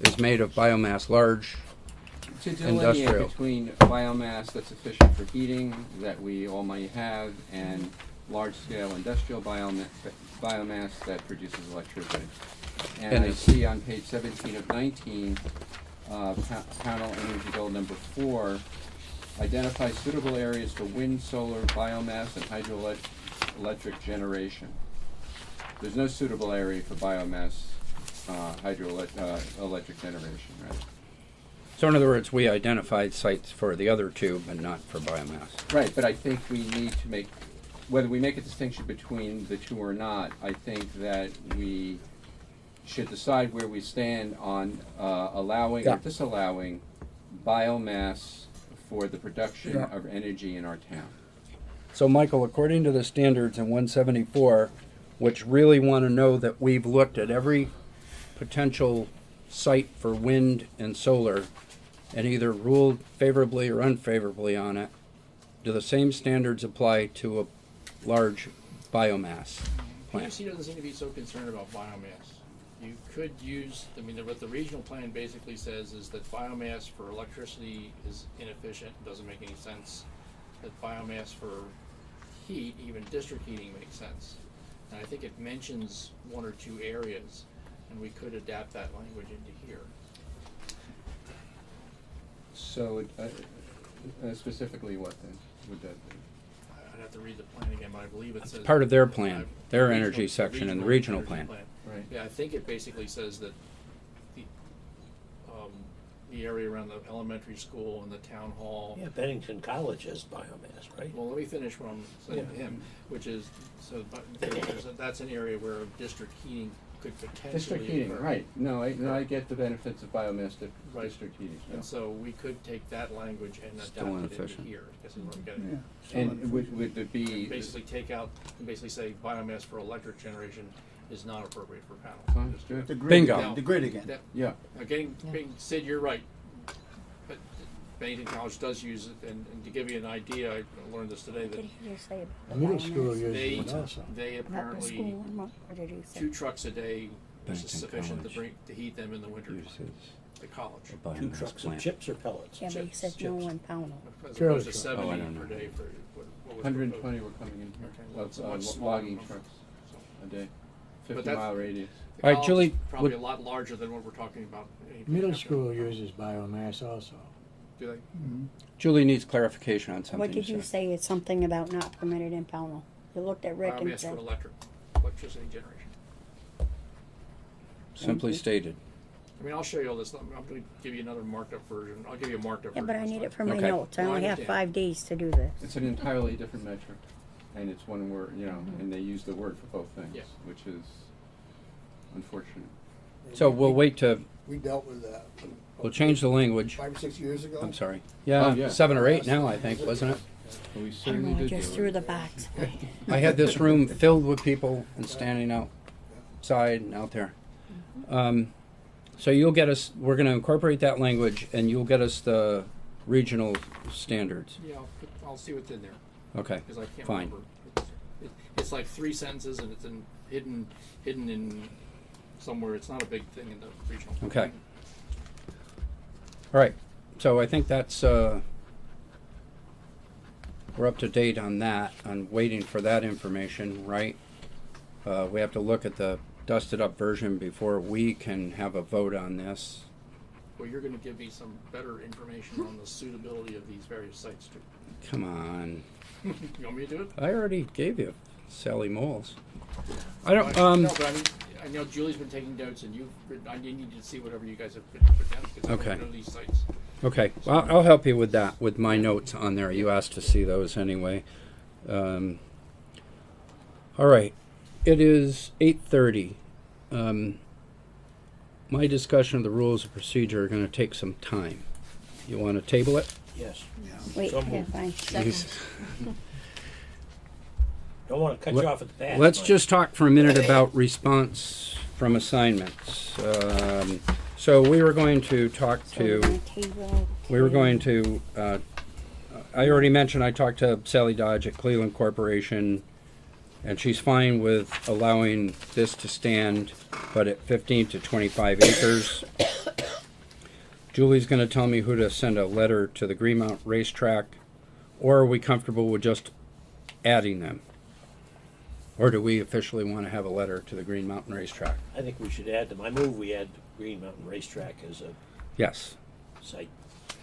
is made of biomass, large. To delineate Industrial. between biomass that's efficient for heating, that we all might have, and large-scale industrial biomass that produces electricity. And And I it's- see on page 17 of 19 Pownal Energy Goal number 4, identify suitable areas for wind, solar, biomass, and hydroelectric generation. There's no suitable area for biomass, hydroelectric generation, right? So in other words, we identified sites for the other two, but not for biomass. Right, but I think we need to make, whether we make a distinction between the two or not, I think that we should decide where we stand on allowing Yeah. or disallowing biomass for the production Yeah. of energy in our town. So Michael, according to the standards in 174, which really want to know that we've looked at every potential site for wind and solar and either ruled favorably or unfavorably on it, do the same standards apply to a large biomass plant? PUC doesn't seem to be so concerned about biomass. You could use, I mean, what the regional plan basically says is that biomass for electricity is inefficient, doesn't make any sense. That biomass for heat, even district heating, makes sense. And I think it mentions one or two areas, and we could adapt that language into here. So, specifically what then would that be? I'd have to read the plan again, but I believe it says. Part of their plan, their regional- energy section in the regional plan. Right. Yeah, I think it basically says that the area around the elementary school and the town hall. Yeah, Bennington College has biomass, right? Well, let me finish what I'm saying to him, which is, so, but that's an area where district heating could potentially District heating, occur. right. No, I get the benefits of biomass to Right. district heating. yeah. And so we could take that language and Still adapt it into inefficient. here, I guess is what I'm getting Yeah. at. And would it be? Basically take out, and basically say biomass for electric generation is not appropriate for panels. Sounds good. The grid Bingo. again, the grid again. That- Yeah. Sid, you're right. But Bennington College does use it, and to give you an idea, I learned this today, What that did he just say about the Middle school biomass? uses they, it also. they About the apparently, school one, what did he say? 2 trucks a day is Bennington sufficient to College to heat them in the winter, Uses the college. a 2 biomass trucks of plant. chips or pellets? Yeah, but he chips, said no chips. in Pownal. As Trailer opposed to truck. 70 Oh, I don't per know. day for, what was 120 proposed. were coming in here. Okay, well, it's a much Of smaller logging number. trucks So, a day, But 50 that's- mile radius. the All right, college Julie, is Probably what- a lot larger than what we're talking about. Middle after. school uses biomass also. Do they? Julie needs clarification on something. What did you said. say? It's something about not permitted in Pownal. You looked at Rick and Biomass for said, electricity generation. Simply stated. I mean, I'll show you all this. I'm going to give you another marked up version. I'll give you a marked up yeah, version. but I this need time. it for my Okay. notes. I No, I only have understand. 5 days to do this. It's an entirely different metric, and it's one word, and they use the word for both things, Yeah. which is unfortunate. So we'll wait to, We dealt with that. we'll change the language. 5 or 6 years ago. I'm sorry. Yeah, Oh, yeah. 7 or 8 now, I think, wasn't it? But we I don't certainly know, I did just do threw it. the box. I had this room filled with people and standing outside and out there. So you'll get us, we're going to incorporate that language and you'll get us the regional standards. Yeah, I'll see what's in there Okay, because I can't fine. remember. It's like 3 sentences and it's hidden in somewhere. It's not a big thing in the regional. Okay. All right, so I think that's, we're up to date on that. I'm waiting for that information, right? We have to look at the dusted up version before we can have a vote on this. Well, you're going to give me some better information on the suitability of these various sites too. Come on. You want me to do it? I already gave you Sally Moles. I don't, No, but I mean, I know Julie's been taking notes, and I need to see whatever you guys have put down because I Okay. don't know these sites. okay, well, I'll help you with that, with my notes on there. You asked to see those anyway. All right, it is 8:30. My discussion of the rules of procedure are going to take some time. You want to table it? Yes. Wait, So yeah, moved. fine. Second. Don't want to cut you off at the pass. Let's but- just talk for a minute about response from assignments. So we were going to talk So we're to, gonna table we were going to, I already mentioned I talked to Sally Dodge at Cleveland Corporation, and she's fine with allowing this to stand, but at 15 to 25 acres. Julie's going to tell me who to send a letter to the Greenmount Racetrack, or are we comfortable with just adding them? Or do we officially want to have a letter to the Green Mountain Racetrack? I think we should add them. I move we add Green Mountain Racetrack as a Yes. site.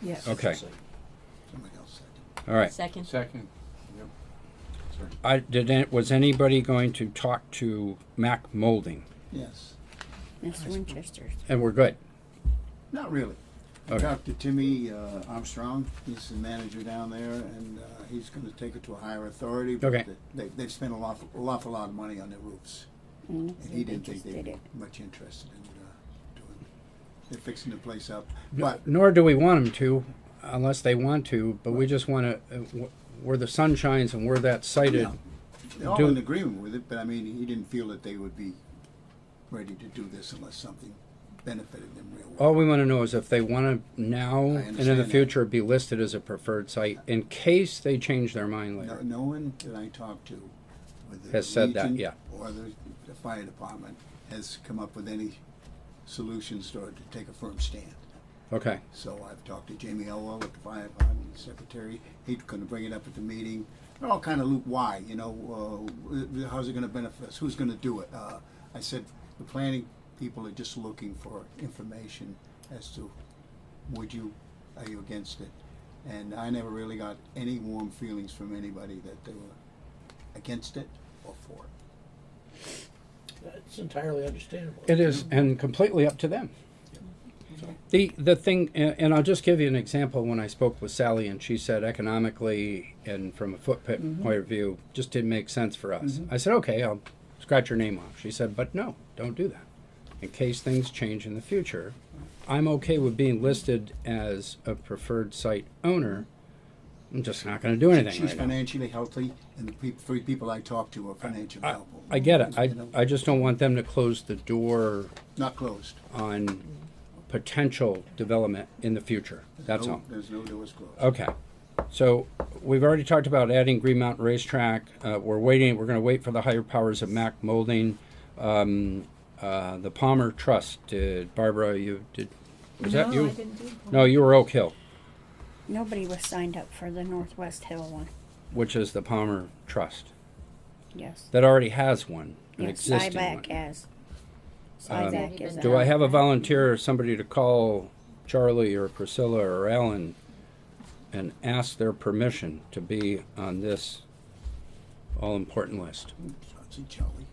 Yes. Okay. Site. Somebody else said. All right. Second. Second. Yep. Was anybody going to talk to Mac Molding? Yes. Mr. Winchester's. And we're good. Not really. I Okay. talked to Timmy Armstrong. He's the manager down there, and he's going to take it to a higher authority. But Okay. they've spent an awful lot of money on their roofs, and he didn't think they'd be much interested in doing. They're fixing the place up, but Nor do we want them to, unless they want to, but we just want to, where the sun shines and where that's sited. yeah, they're all do- in agreement with it. But I mean, he didn't feel that they would be ready to do this unless something benefited them real well. All we want to know is if they want to now and in the understand that. future be listed as a preferred site in case they change their mind No, later. no one that I talked to, whether Has said that, Legion yeah. or the fire department, has come up with any solutions to take a firm stand. Okay. So I've talked to Jamie Elwell at the fire department, secretary. He's going to bring it up at the meeting. They're all kind of loop why, you know, how's it going to benefit us? Who's going to do it? I said the planning people are just looking for information as to are you against it? And I never really got any warm feelings from anybody that they were against it or for it. That's entirely understandable. It is, and completely up to them. The thing, and I'll just give you an example. When I spoke with Sally, and she said economically and from a footprint point of view, just didn't make sense for us. I said, okay, I'll scratch your name off. She said, but no, don't do that. In case things change in the future, I'm okay with being listed as a preferred site owner. I'm just not going to do anything She's right now. financially healthy, and the three people I talk to are financially helpful. I get it. You know, I just don't want them to close the door not closed. on potential development in the future. That's all. There's no doors closed. Okay. So we've already talked about adding Green Mountain Racetrack. We're waiting. We're going to wait for the higher powers of Mac Molding. The Palmer Trust. Barbara, you did? Was that you? I didn't do that. No, you were Oak Hill, Nobody was signed up for the Northwest Hill one. which is the Palmer Trust Yes. that already has one, an Yes, existing Cybac one. has. Um, Cybac is Do I out. have a volunteer or somebody to call Charlie or Priscilla or Ellen and ask their permission to be on this all-important list? I'd see Charlie.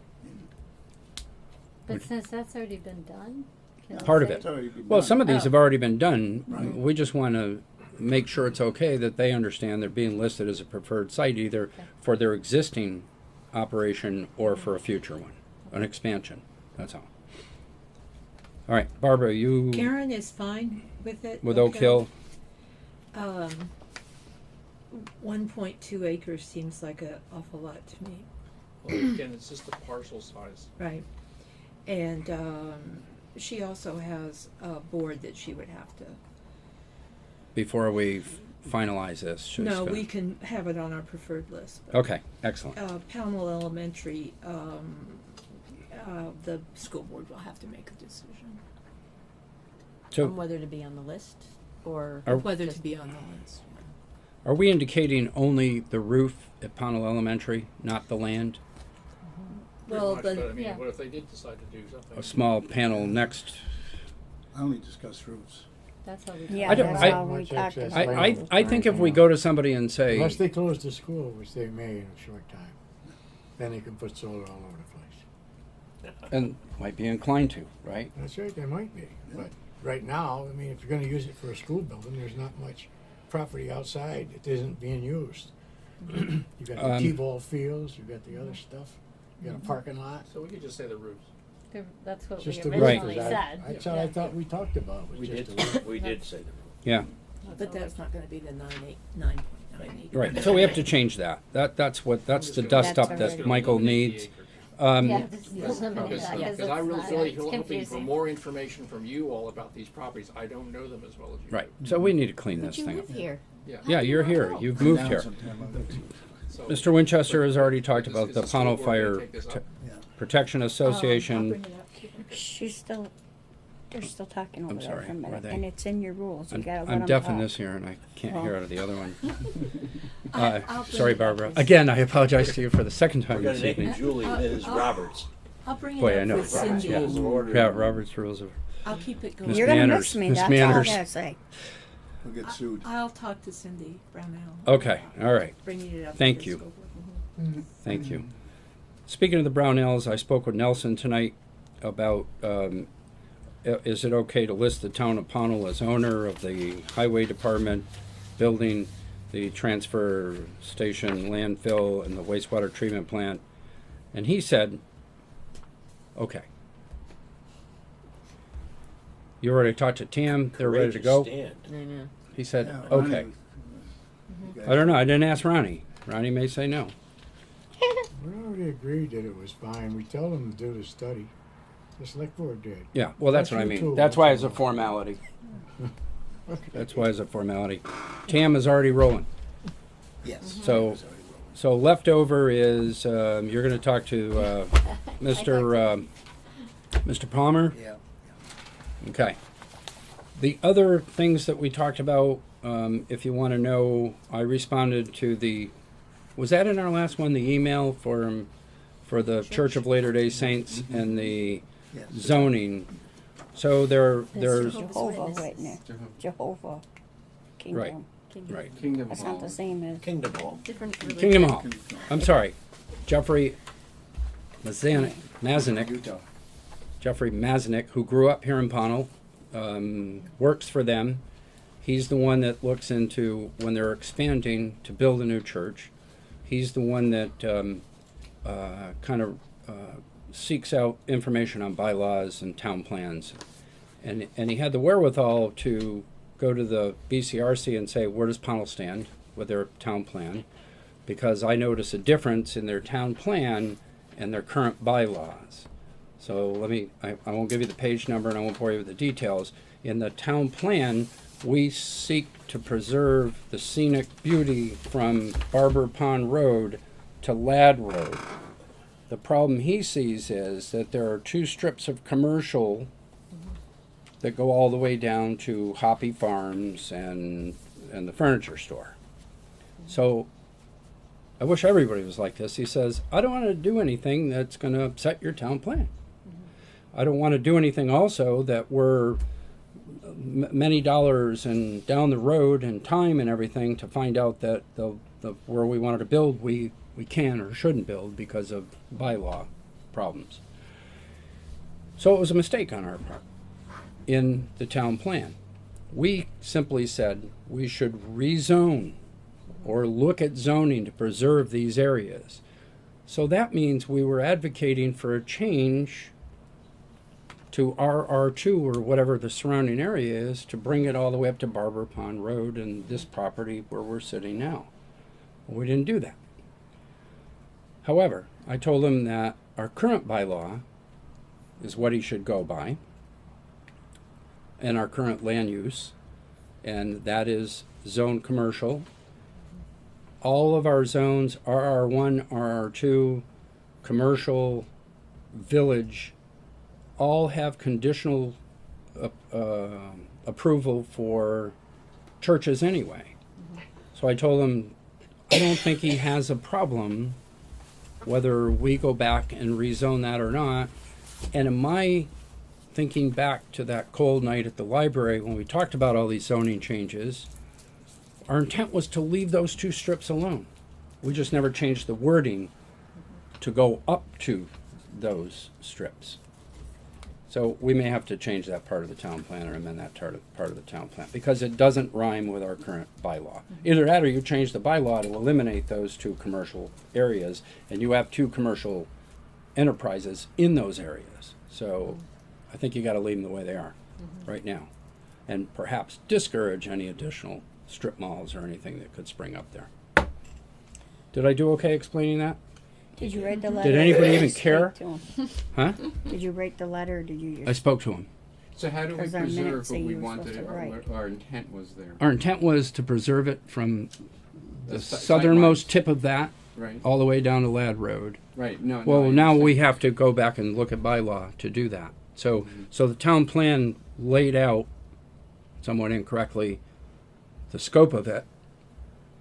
But since that's already been done, can we Part of say- it. It's already been Well, done. some of these Oh. have already been done. Right. We just want to make sure it's okay that they understand they're being listed as a preferred site either for their existing operation or for a future one, an expansion. That's all. All right, Barbara, you Karen is fine with it. with Oak Hill? 1.2 acres seems like an awful lot to me. Well, again, it's just the parcel size. Right. And she also has a board that she would have to. Before we finalize this. she's No, gonna- we can have it on our preferred list. Okay, excellent. Pownal Elementary, the school board will have to make a decision On So whether to be on the list or Are- whether just- to be on the list. are we indicating only the roof at Pownal Elementary, not the land? Pretty Well, much, the- but I mean, yeah. what if they did decide to do something? A small panel next. I only discuss roofs. That's what we. Yeah, I don't- that's I- all we Much talked access about. I think if we go to somebody and say, Unless they close the school, which they may in a short time, then they can put solar all over the place. and might be inclined to, right? That's right, they might be. But right now, I mean, if you're gonna use it for a school building, there's not much property outside that isn't being used. You got the Um, T-ball fields, you got the other stuff, you got a parking lot. So we could just say the roofs. That's what we Just the originally roof, 'cause said. That's what I thought we talked about, was We just did, the roof. we did say the roof. Yeah, But that's not going to be the 9.9 acres. right. So we have to change that. That's the dust That's up that already- Michael needs. Yeah, this is eliminate Because that, 'cause because I it's really not- feel like it's you're hoping for confusing. more information from you all about these properties. I don't know them as well as you. Right. So we need to clean But this you thing live up. here. Yeah. Yeah, you're here. You've moved Down here. sometime, I'll let you- So- Mr. Winchester has already talked Is- about is the school Pownal board gonna Fire take this up? Yeah. Protection I'll Association. bring it up to you. She's still, they're still talking over I'm there sorry, for a are minute, they? and it's in your rules. You gotta let I'm them deaf in talk. this ear and I can't hear out of the other one. I'll bring Sorry, it up Barbara. with- Again, I apologize to you for the second We're time gonna this name evening. Julie Ms. Roberts. I'll bring it Boy, up I know. with Robert's Cindy. Rules of Order. Yeah, Robert's Rules of. I'll keep it going. Miss You're gonna Manners, miss me, Miss that's all I Manners. gotta say. We'll get sued. I'll talk to Cindy Brownell. Okay, all right. Bringing it up. to Thank the you. school board. Thank you. Speaking of the Brownells, I spoke with Nelson tonight about is it okay to list the town of Pownal as owner of the highway department building, the transfer station, landfill, and the wastewater treatment plant? And he said, okay. You already talked to Tam, they're ready to Courageous go? stand. I know. He said, Yeah, okay. Ronnie, you guys- I don't know, I didn't ask Ronnie. Ronnie may say no. We already agreed that it was fine. We told them to do the study. The select board did. Yeah, well, that's what I That's mean. true, too. That's why it's a formality. That's why it's a formality. Tam is already rolling. Yes. So, so leftover is, you're gonna talk to, Mr. Mr. Palmer? Yeah. Okay. The other things that we talked about, if you wanna know, I responded to the, was that in our last one, the email for the Church of Latter-day Saints and the Yes. zoning? So there's, Jehovah Witnesses. Witness, Jehovah Kingdom. right, Kingdom That's Hall. not the same as. Kingdom Hall. Different religion. Kingdom Hall. I'm sorry, Jeffrey Mazanick, Utah. Jeffrey Mazanick, who grew up here in Pownal, works for them. He's the one that looks into when they're expanding to build a new church. He's the one that kind of seeks out information on bylaws and town plans. And he had the wherewithal to go to the BCRC and say, where does Pownal stand with their town plan? Because I notice a difference in their town plan and their current bylaws. So I won't give you the page number and I won't bore you with the details. In the town plan, we seek to preserve the scenic beauty from Barber Pond Road to Ladd Road. The problem he sees is that there are two strips of commercial that go all the way down to Hoppy Farms and the furniture store. So I wish everybody was like this. He says, I don't want to do anything that's going to upset your town plan. I don't want to do anything also that we're many dollars and down the road and time and everything to find out that the where we wanted to build we can or shouldn't build because of bylaw problems. So it was a mistake on our part in the town plan. We simply said we should rezone or look at zoning to preserve these areas. So that means we were advocating for a change to RR2 or whatever the surrounding area is to bring it all the way up to Barber Pond Road and this property where we're sitting now. We didn't do that. However, I told him that our current bylaw is what he should go by and our current land use, and that is zone commercial. All of our zones, RR1, RR2, commercial, village, all have conditional approval for churches anyway. So I told him, I don't think he has a problem whether we go back and rezone that or not. And in my thinking back to that cold night at the library when we talked about all these zoning changes, our intent was to leave those two strips alone. We just never changed the wording to go up to those strips. So we may have to change that part of the town plan or amend that part of the town plan because it doesn't rhyme with our current bylaw. Either that or you change the bylaw to eliminate those two commercial areas and you have two commercial enterprises in those areas. So I think you gotta leave them the way they are right now. And perhaps discourage any additional strip malls or anything that could spring up there. Did I do okay explaining that? Did you write the letter? Did anybody or even speak care? to him? Huh? Did you write the letter or did you I just? spoke to him. So how do we Because our preserve minutes say what we you were wanted, supposed to or write. what our intent was there? Our intent was to preserve it from the si- southernmost sightlines. tip of that Right, all the way down to Ladd Road. right, no, Well, I now we understand. have to go back and look at bylaw to do that. So the town plan laid out, somewhat incorrectly, the scope of it,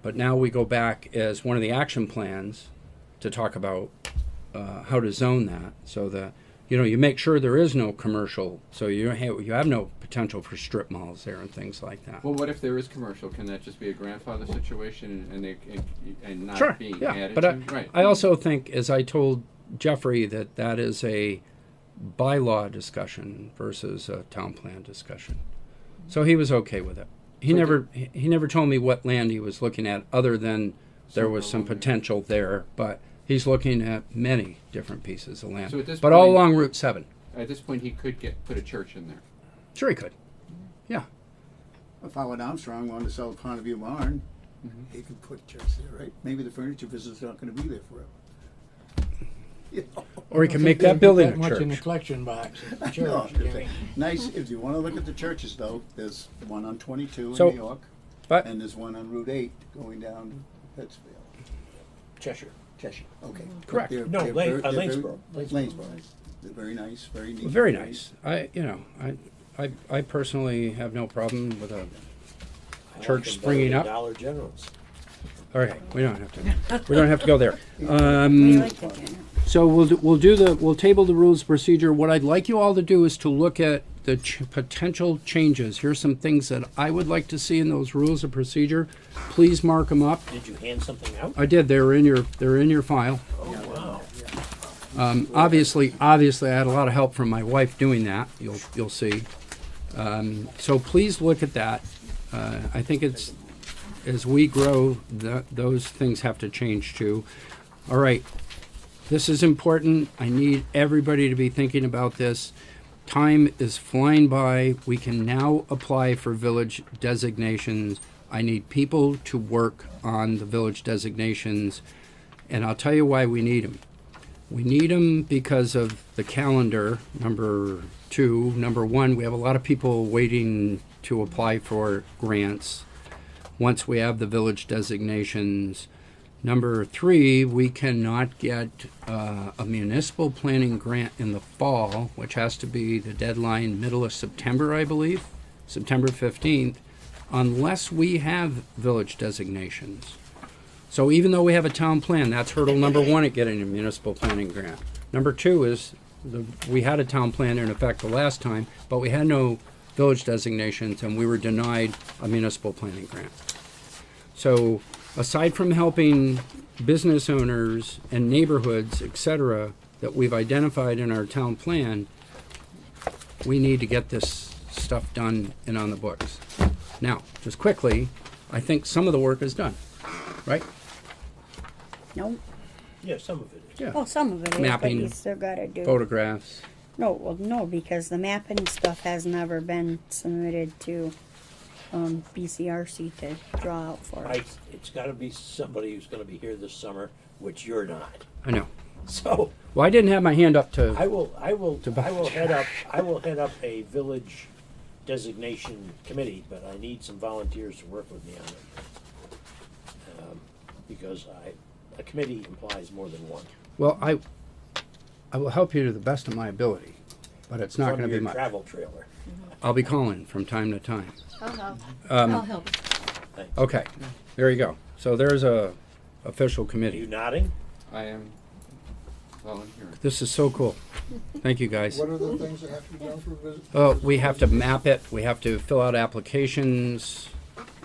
but now we go back as one of the action plans to talk about how to zone that so that you make sure there is no commercial, so you have no potential for strip malls there and things like that. Well, what if there is commercial? Can that just be a grandfather situation and not Sure, be yeah, added but to? Right. I also think, as I told Jeffrey, that is a bylaw discussion versus a town plan discussion. So he was okay with it. He never told me what land he was looking at, other than there was some potential there, but he's looking at many different pieces of land. So at this but all point- along Route 7. At this point, he could put a church in there. Sure he could. Yeah. If Howard Armstrong wanted to sell Pond View Barn, Mm-hmm. he could put church there, right? Maybe the furniture business is not gonna be there forever. You know? Or he I can don't make think they that building put a much in the church. collection box. at the No, church, I'm just you saying. know. Nice, if you wanna look at the churches though, there's one on 22 So- in New York, But and there's one on Route 8 going down to Pittsfield. Cheshire. Cheshire, okay. Correct. No, They're very- they're very- Lanesboro. Lanesboro. They're very nice, very neat. very nice. I personally have no problem with a. I Church like them springing better up. than Dollar Generals. Okay, we don't have to go there. What do you like to do? So we'll table the rules of procedure. What I'd like you all to do is to look at the potential changes. Here's some things that I would like to see in those rules of procedure. Please mark them up. Did you hand something out? I did. They're in your file. Oh, wow. Obviously, I had a lot of help from my wife doing that. You'll see. So please look at that. I think it's as we grow, those things have to change too. All right, this is important. I need everybody to be thinking about this. Time is flying by. We can now apply for village designations. I need people to work on the village designations, and I'll tell you why we need them. We need them because of the calendar, number 2. Number 1, we have a lot of people waiting to apply for grants once we have the village designations. Number 3, we cannot get a municipal planning grant in the fall, which has to be the deadline middle of September, I believe, September 15th, unless we have village designations. So even though we have a town plan, that's hurdle number 1 at getting a municipal planning grant. Number 2 is we had a town plan in effect the last time, but we had no village designations, and we were denied a municipal planning grant. So aside from helping business owners and neighborhoods, etc., that we've identified in our town plan, we need to get this stuff done and on the books. Now, just quickly, I think some of the work is done, right? No. Yeah, some of it is. Yeah. Well, some of it is, Mapping, but you still gotta do. Photographs. No, because the mapping stuff has never been submitted to BCRC to draw out for. It's gotta be somebody who's gonna be here this summer, which you're not. I know. So Well, I didn't have my hand up to. I will To head up a village designation committee, but I need some volunteers to work with me on it. Because a committee implies more than one. Well, I will help you to the best of my ability, but it's not From going to be your much. travel trailer. I'll be calling from time to time. I'll help. I'll help. Thanks. Okay, there you go. So there's a official Are you committee. nodding? I am volunteering. This is so cool. Thank you, guys. What are the things that have to be done for a visit? Oh, we have to map it. We have to fill out applications.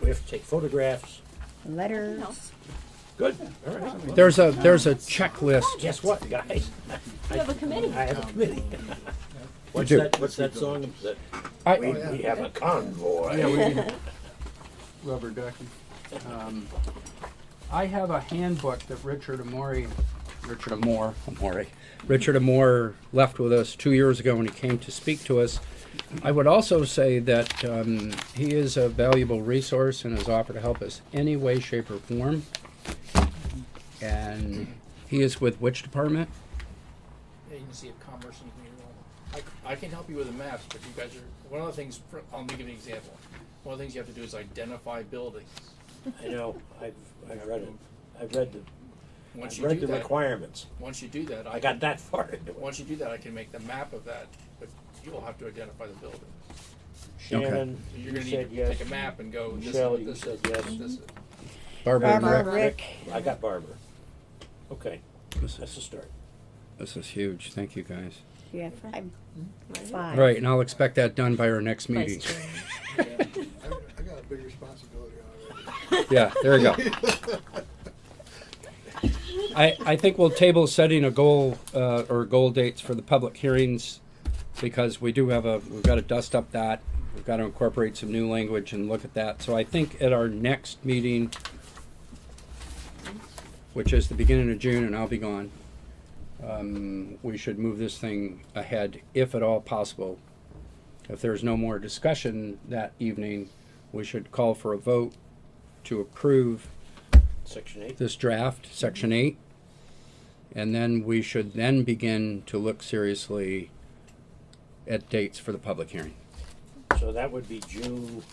We have to take photographs. Letters. Good, all right. There's a checklist. Guess what, guys? You have a committee. I have a committee. What's do. What's that song? That I, we have a convoy. Rubber ducky. I have a handbook that Richard Amore left with us 2 years ago when he came to speak to us. I would also say that he is a valuable resource and has offered to help us any way, shape, or form. And he is with which department? Agency of Commerce and Community Development. I can help you with the maps, but you guys are, one of the things, I'll give you an example. One of the things you have to do is identify buildings. I know. I've read it. I've read Once I've you read do the that, requirements. once you do that, I got that far into it. Once you do that, I can make the map of that, but you will have to identify the building. Shannon, So you you're gonna said need to yes. take a map and go, this Michelle, is, you this said is, yes. this is. Barbara and Barbara, Rick. Rick. I got Barbara. Okay, This that's is, a start. this is huge. Thank you, guys. You have five. Right? Five. Right, and I'll expect that done by our next meeting. Vice chairman. I got a big responsibility already. Yeah, there we go. I think we'll table setting a goal, or goal dates for the public hearings, because we've got to dust up that. We've got to incorporate some new language and look at that. So I think at our next meeting, which is the beginning of June, and I'll be gone, we should move this thing ahead, if at all possible. If there's no more discussion that evening, we should call for a vote to approve Section 8. this draft, Section 8, and then we should then begin to look seriously at dates for the public hearing. So that would be June.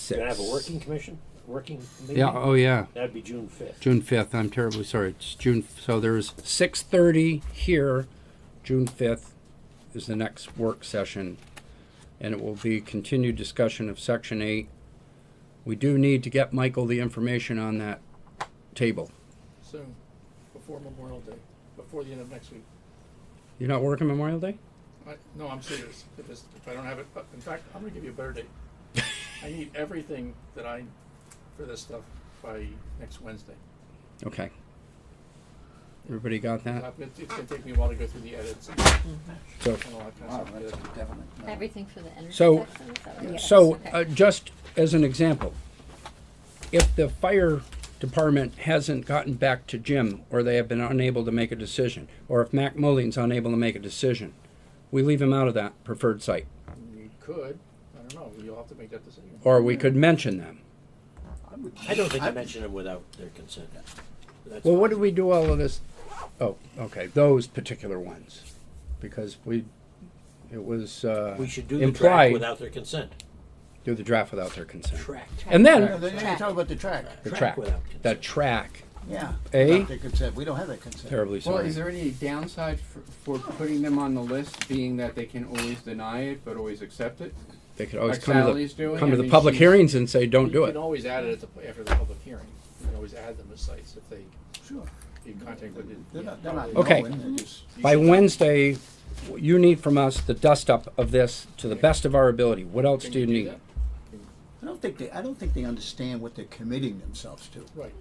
Gonna have a working commission? Working meeting? Yeah, oh yeah, That'd be June 5th. June 5th, I'm terribly sorry, it's June, so there's 6:30 here, June 5th is the next work session, and it will be continued discussion of Section 8. We do need to get Michael the information on that table. Soon, before Memorial Day, before the end of next week. You're not working Memorial Day? No, I'm serious. If I don't have it, in fact, I'm gonna give you a better date. I need everything for this stuff by next Wednesday. Okay. Everybody got that? It's gonna take me a while to go through the edits and So, all that kind Wow, of stuff. that's Yeah. definitely. no. Everything for the energy So- section, is that what it is? So, Okay. just as an example, if the fire department hasn't gotten back to Jim, or they have been unable to make a decision, or if Mac Mulline's unable to make a decision, we leave him out of that preferred site. We could, I don't know, you'll have to make that decision. Or we could mention them. I don't think I mentioned them without their consent. That's Well, what fine. did we do all of this? Oh, okay, those particular ones. Because it was We should do the draft implied, without their consent. do the draft without their consent. Track. And Yeah, then, then you talk about the track. the Track track, without consent. the track, Yeah. Eh? Without their consent. We don't have that consent. terribly Well, sorry. is there any downside for putting them on the list, being that they can always deny it but always accept it? They could always like come to Sally's the, doing? come I to the mean, public she's- hearings and say, don't do You it. can always add it after the public hearing. You can always add them as sites if they, Sure. you contact with it. They're not Okay. knowing, they're just- By Wednesday, you need from us the dust up of this to the best of our ability. What else Can do you do need? that? I don't think they understand what they're committing themselves to. Right.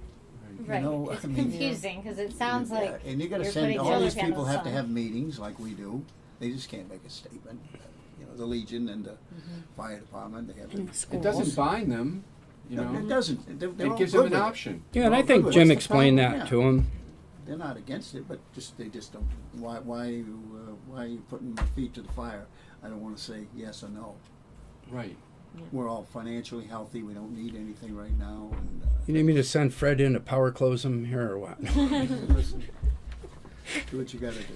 Right, know, it's I mean, confusing, because it sounds Yeah, like and you gotta you're send, putting all solar these people panels have to on. have meetings like we do. They just can't make a statement. You know, the Legion and the fire department, they have And the to. schools. It doesn't bind them, you know? It doesn't. They're It all gives good them an with it. option. Yeah, and I Well, think good. Jim What's the explained problem? that Yeah. to him. They're not against it, but they just don't. Why are you putting my feet to the fire? I don't want to say yes or no. Right. We're all financially healthy. We don't need anything right now. And You need me to send Fred in to power close him here or what? listen, do what you got to do.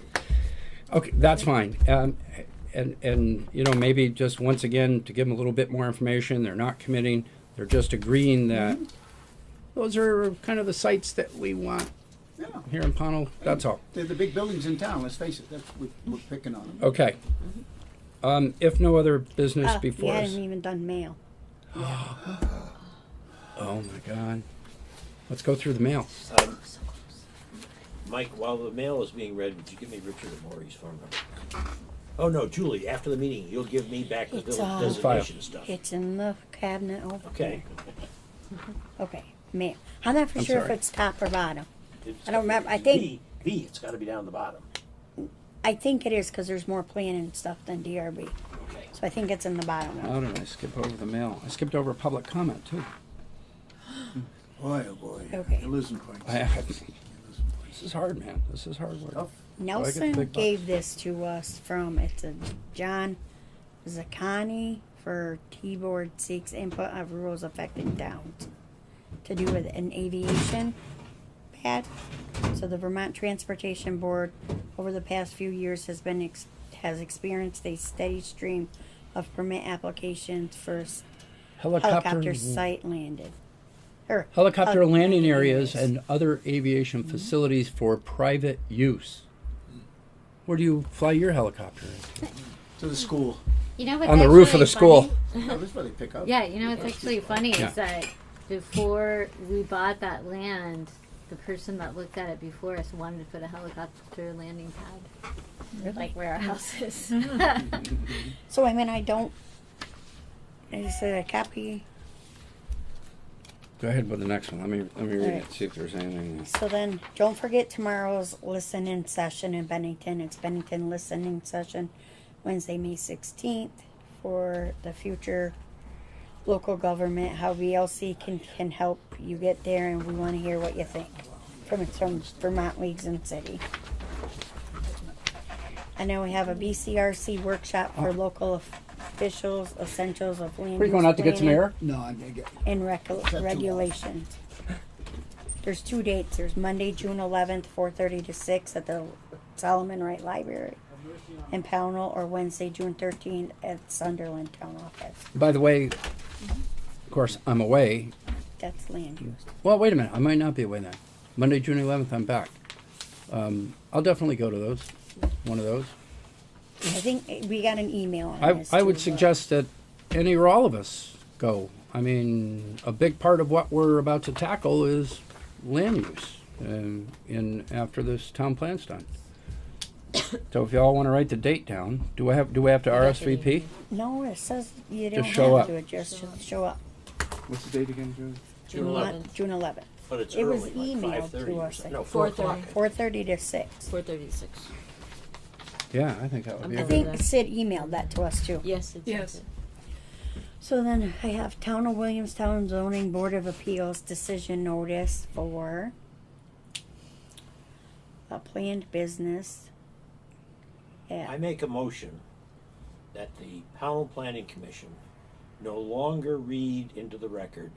Okay, that's fine. And you know, maybe just once again to give them a little bit more information. They're not committing. They're just agreeing that those are kind of the sites that we want Yeah, here in Pownal. That's all. they're the big buildings in town. Let's face it. We're picking on them. Okay. If no other business You before us. hadn't even done mail. Oh my God. Let's go through the mail. Mike, while the mail is being read, would you give me Richard and Maureen's phone number? Oh, no, Julie, after the meeting, you'll give me back the It's, village file. designation stuff. It's in the cabinet over Okay. there. Okay, mail. I'm not for I'm sure if sorry. it's top or bottom. It's- I don't remember. I think- V, it's gotta be down the bottom. I think it is because there's more planning stuff than DRB. Okay. So I think it's in the bottom one. How did I skip over the mail? I skipped over public comment too. Boy, oh boy. Okay. You're losing points. This is hard, man. This is hard work. Tough. the Nelson big gave this to us from, it's a John Zaccani for T-Board seeks input of rules affecting towns to do with an aviation pad. So the Vermont Transportation Board over the past few years has experienced a steady stream of permit applications for helicopter site landed. Or Helicopter landing areas areas. and other aviation facilities for private use. Where do you fly your helicopter into? To the school. You know what's On the roof of the actually school. funny? Oh, that's where they pick up. Yeah, you know what's actually funny Yeah. is that before we bought that land, the person that looked at it before us wanted to put a helicopter landing pad. like where our house is. So I mean, I don't. Is it a copy? Go ahead with the next one. Let me read Alright. it, see if there's anything. So then, don't forget tomorrow's listening session in Bennington. It's Bennington listening session, Wednesday, May 16th, for the future local government, how VLC can help you get there, and we want to hear what you think from Vermont Leagues and City. And then we have a BCRC workshop for local officials, essentials of land Are you going use out to get some planning air? No, I'm gonna get, and too long? regulations. There's 2 dates. There's Monday, June 11th, 4:30 to 6 at the Solomon Wright Library in Pownal, or Wednesday, June 13th at Sunderland Town Office. By the way, of course, I'm away. That's land use. Well, wait a minute. I might not be away then. Monday, June 11th, I'm back. I'll definitely go to those. One of those. I think we got an email on this. I would too. suggest that any or all of us go. I mean, a big part of what we're about to tackle is land use in after this town plan's done. So if y'all want to write the date down, do we have to RSVP? No, it says you don't show have up. to. It just show up. What's the date again, Julie? June 11th. June 11th. But it's It early, was like emailed 5:30 to or us something. at No, 4 o'clock. 4:30 to 6. 4:36. Yeah, I think that would I'm be I a good. good. think Sid emailed that to us too. Yes, it's Yes. So then I have Town of Williamstown Zoning Board of Appeals decision notice for a planned business. I make a motion that the Pownal Planning Commission no longer read into the record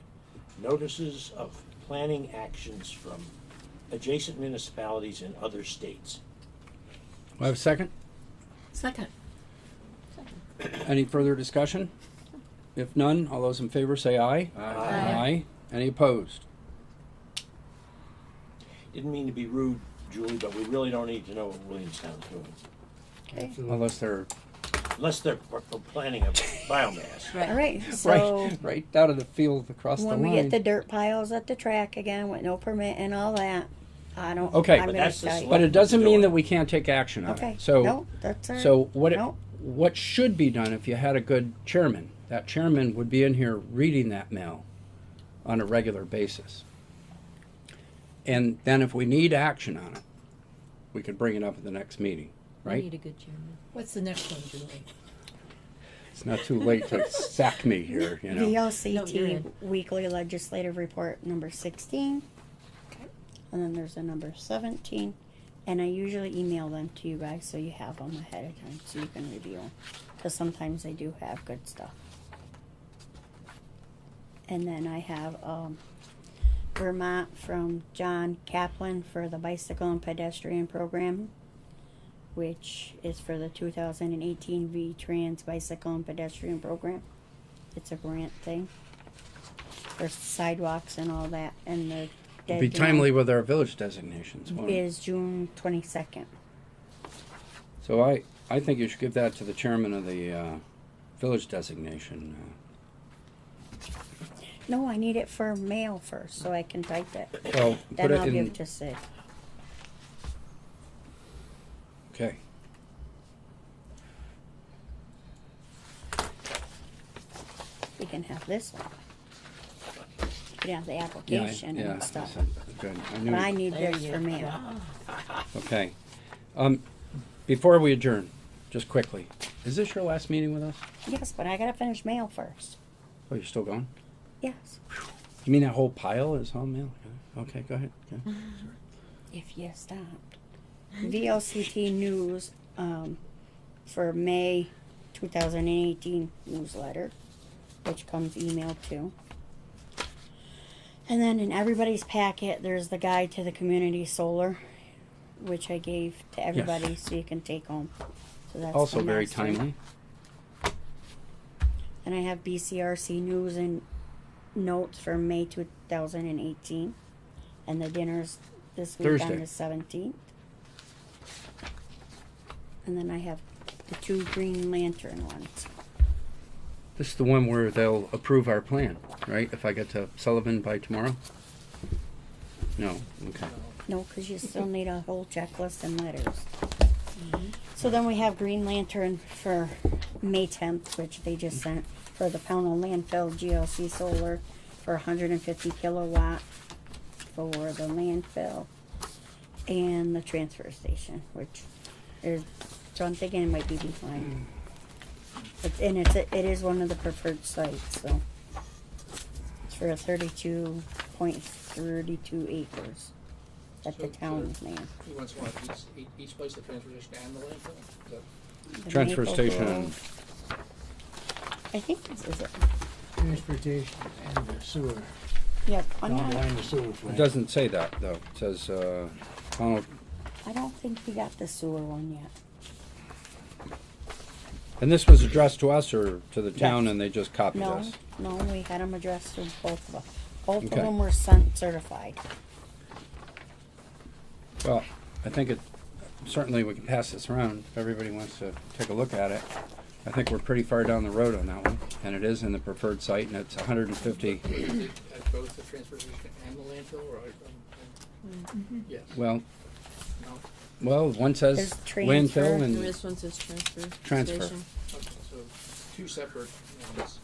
notices of planning actions from adjacent municipalities in other states. Do I have a second? Second. Any further discussion? If none, all those in favor say aye. Aye. Any opposed? Didn't mean to be rude, Julie, but we really don't need to know what Williamstown's doing. Okay. Unless they're Unless they're planning a biomass. Right. All right. So right out of the field across when the we line. get the dirt piles at the track again with no permit and all that, I don't. Okay. I'm But gonna that's the tell you. But it doesn't mean doing. that we can't take action on Okay. it. So no, that's all right. So No. what should be done if you had a good chairman? That chairman would be in here reading that mail on a regular basis. And then if we need action on it, we could bring it up at the next meeting, We right? need a good chairman. What's the next one, Julie? It's not too late to sack me here, you know. No, you're VLCT in. Weekly Legislative Report number 16. And then there's a number 17. And I usually email them to you guys so you have them ahead of time so you can review them. Because sometimes they do have good stuff. And then I have Vermont from John Kaplan for the Bicycle and Pedestrian Program, which is for the 2018 V-Trans Bicycle and Pedestrian Program. It's a grant thing for sidewalks and all that. And the It'd be deadline timely with our village designations, won't it? is June 22nd. So I think you should give that to the chairman of the village designation. No, I need it for mail first so I can type it. Well, Then put it I'll in. give to Sid. Okay. You can have this one. You can have the Yeah, application yeah, and stuff. that's good. I knew. But I need There this you for mail. Okay. Before we adjourn, just quickly, is this your last meeting with us? Yes, but I gotta finish mail first. Oh, you're still going? Yes. You mean that whole pile is all mail? Okay, go ahead. Okay. If you stopped. VLCT News for May 2018 newsletter, which comes emailed too. And then in everybody's packet, there's the guide to the community solar, which I gave to everybody so you can take home. So that's Also the very master. timely. And I have BCRC news and notes for May 2018. And the dinner's this week Thursday. on the 17th. And then I have the 2 Green Lantern ones. This is the one where they'll approve our plan, right? If I get to Sullivan by tomorrow? No, okay. No, because you still need a whole checklist and letters. So So then we have Green Lantern for May 10th, which they just sent for the Pownal landfill GLC solar for 150 kilowatt for the landfill and the transfer station, which is, so I'm thinking it might be behind. It is one of the preferred sites, so it's for 32.32 acres that the So- town is named. He wants one each place, the transfer station and the landfill? Is that- The Transfer Maple station. Grove. I think this is it. Transportation and the sewer, Yep. down behind the sewer It plant. doesn't say that, though. It says, Pownal. I don't think we got the sewer one yet. And this was addressed to us or to the town, Yes. and they just copied No, us? no, we had them addressed to both of us. Both of Okay. them were sent certified. Well, I think it, certainly we can pass this around if everybody wants to take a look at it. I think we're pretty far down the road on that one, and it is in the preferred site, and it's 150. At both the transfer station and the landfill, or? Yes. Well, No? well, one says There's transfer. landfill And and this one says transfer Transfer. station. Okay, so two separate ones.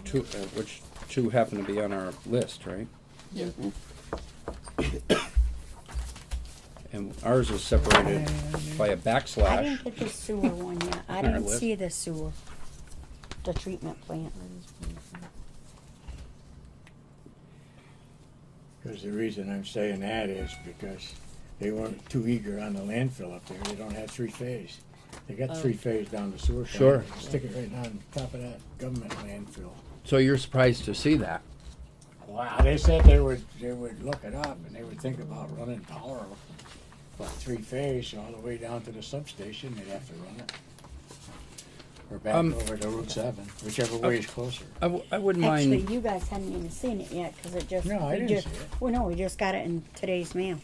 two, which two happen to be on our list, right? Yeah. And ours was separated by a I backslash. didn't get the sewer one yet. I On our didn't list. see the sewer. The treatment plant. Because the reason I'm saying that is because they weren't too eager on the landfill up there. They don't have three-phase. They got Oh. three-phase down the sewer plant. Sure. Stick it right on top of that government landfill. So you're surprised to see that? Wow, they said they would look it up and they would think about running power for three-phase all the way down to the substation. They'd have to run it. Or back over to Route 7, whichever way is closer. I wouldn't Actually, mind. you guys hadn't even seen it yet because it just. No, I we didn't just, see it. Well, no, we just got it in today's mail.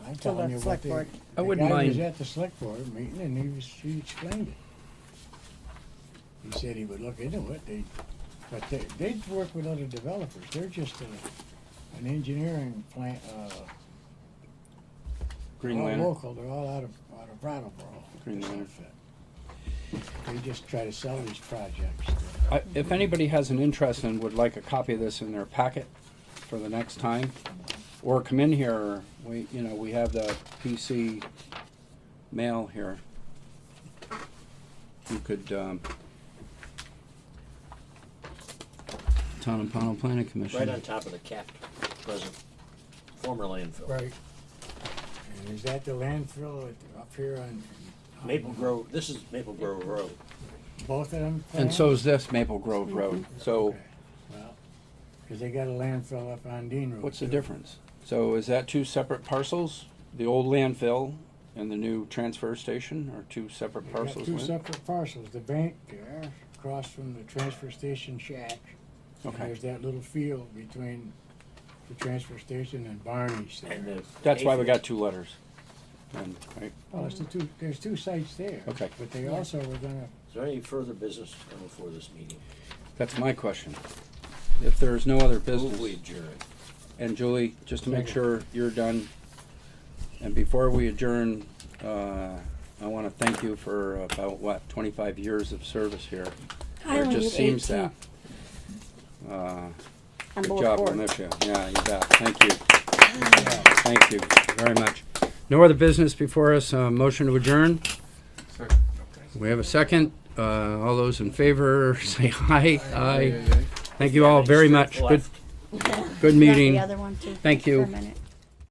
I'm To telling the you what select they. board. I wouldn't The guy was mind- at the select board meeting and he explained it. He said he would look into it. They'd work with other developers. They're just an engineering plant. Green all Lantern. local. They're all out of Brattleboro. Green This Lantern. outfit. They just try to sell these projects. If anybody has an interest and would like a copy of this in their packet for the next time, or come in here, we have the PC mail here. You could, Town and Pownal Planning Commission. Right on top of the capped present former landfill. Right. And is that the landfill up here on Maple Grove, this is Maple Grove Road. both of them? And so is this Maple Grove Road. So Okay. Well, because they got a landfill up on Dean Road. what's the too. difference? So is that two separate parcels? The old landfill and the new transfer station are two separate They got parcels? two Lynn? separate parcels. The bank there, across from the transfer station shack. And Okay. there's that little field between the transfer station and Barney's there. And the That's why we acres. got two letters. And, right? Well, there's two sites there. Okay. But they also were gonna, Is there any further business to come before this meeting? That's my question. If there's no other Move business, we adjourn. and Julie, just to make Second. sure you're done, and before we adjourn, I want to thank you for about, 25 years of service here. I It only just did seems 18. that. On Good both job, we'll boards. miss you. Yeah, you bet. Thank you. Thank you very much. No other business before us, motion to adjourn? We have a second. All those in favor, say aye. Aye. Thank you all very much. Good Left. good You got meeting. the other one too? Thank you. For a minute.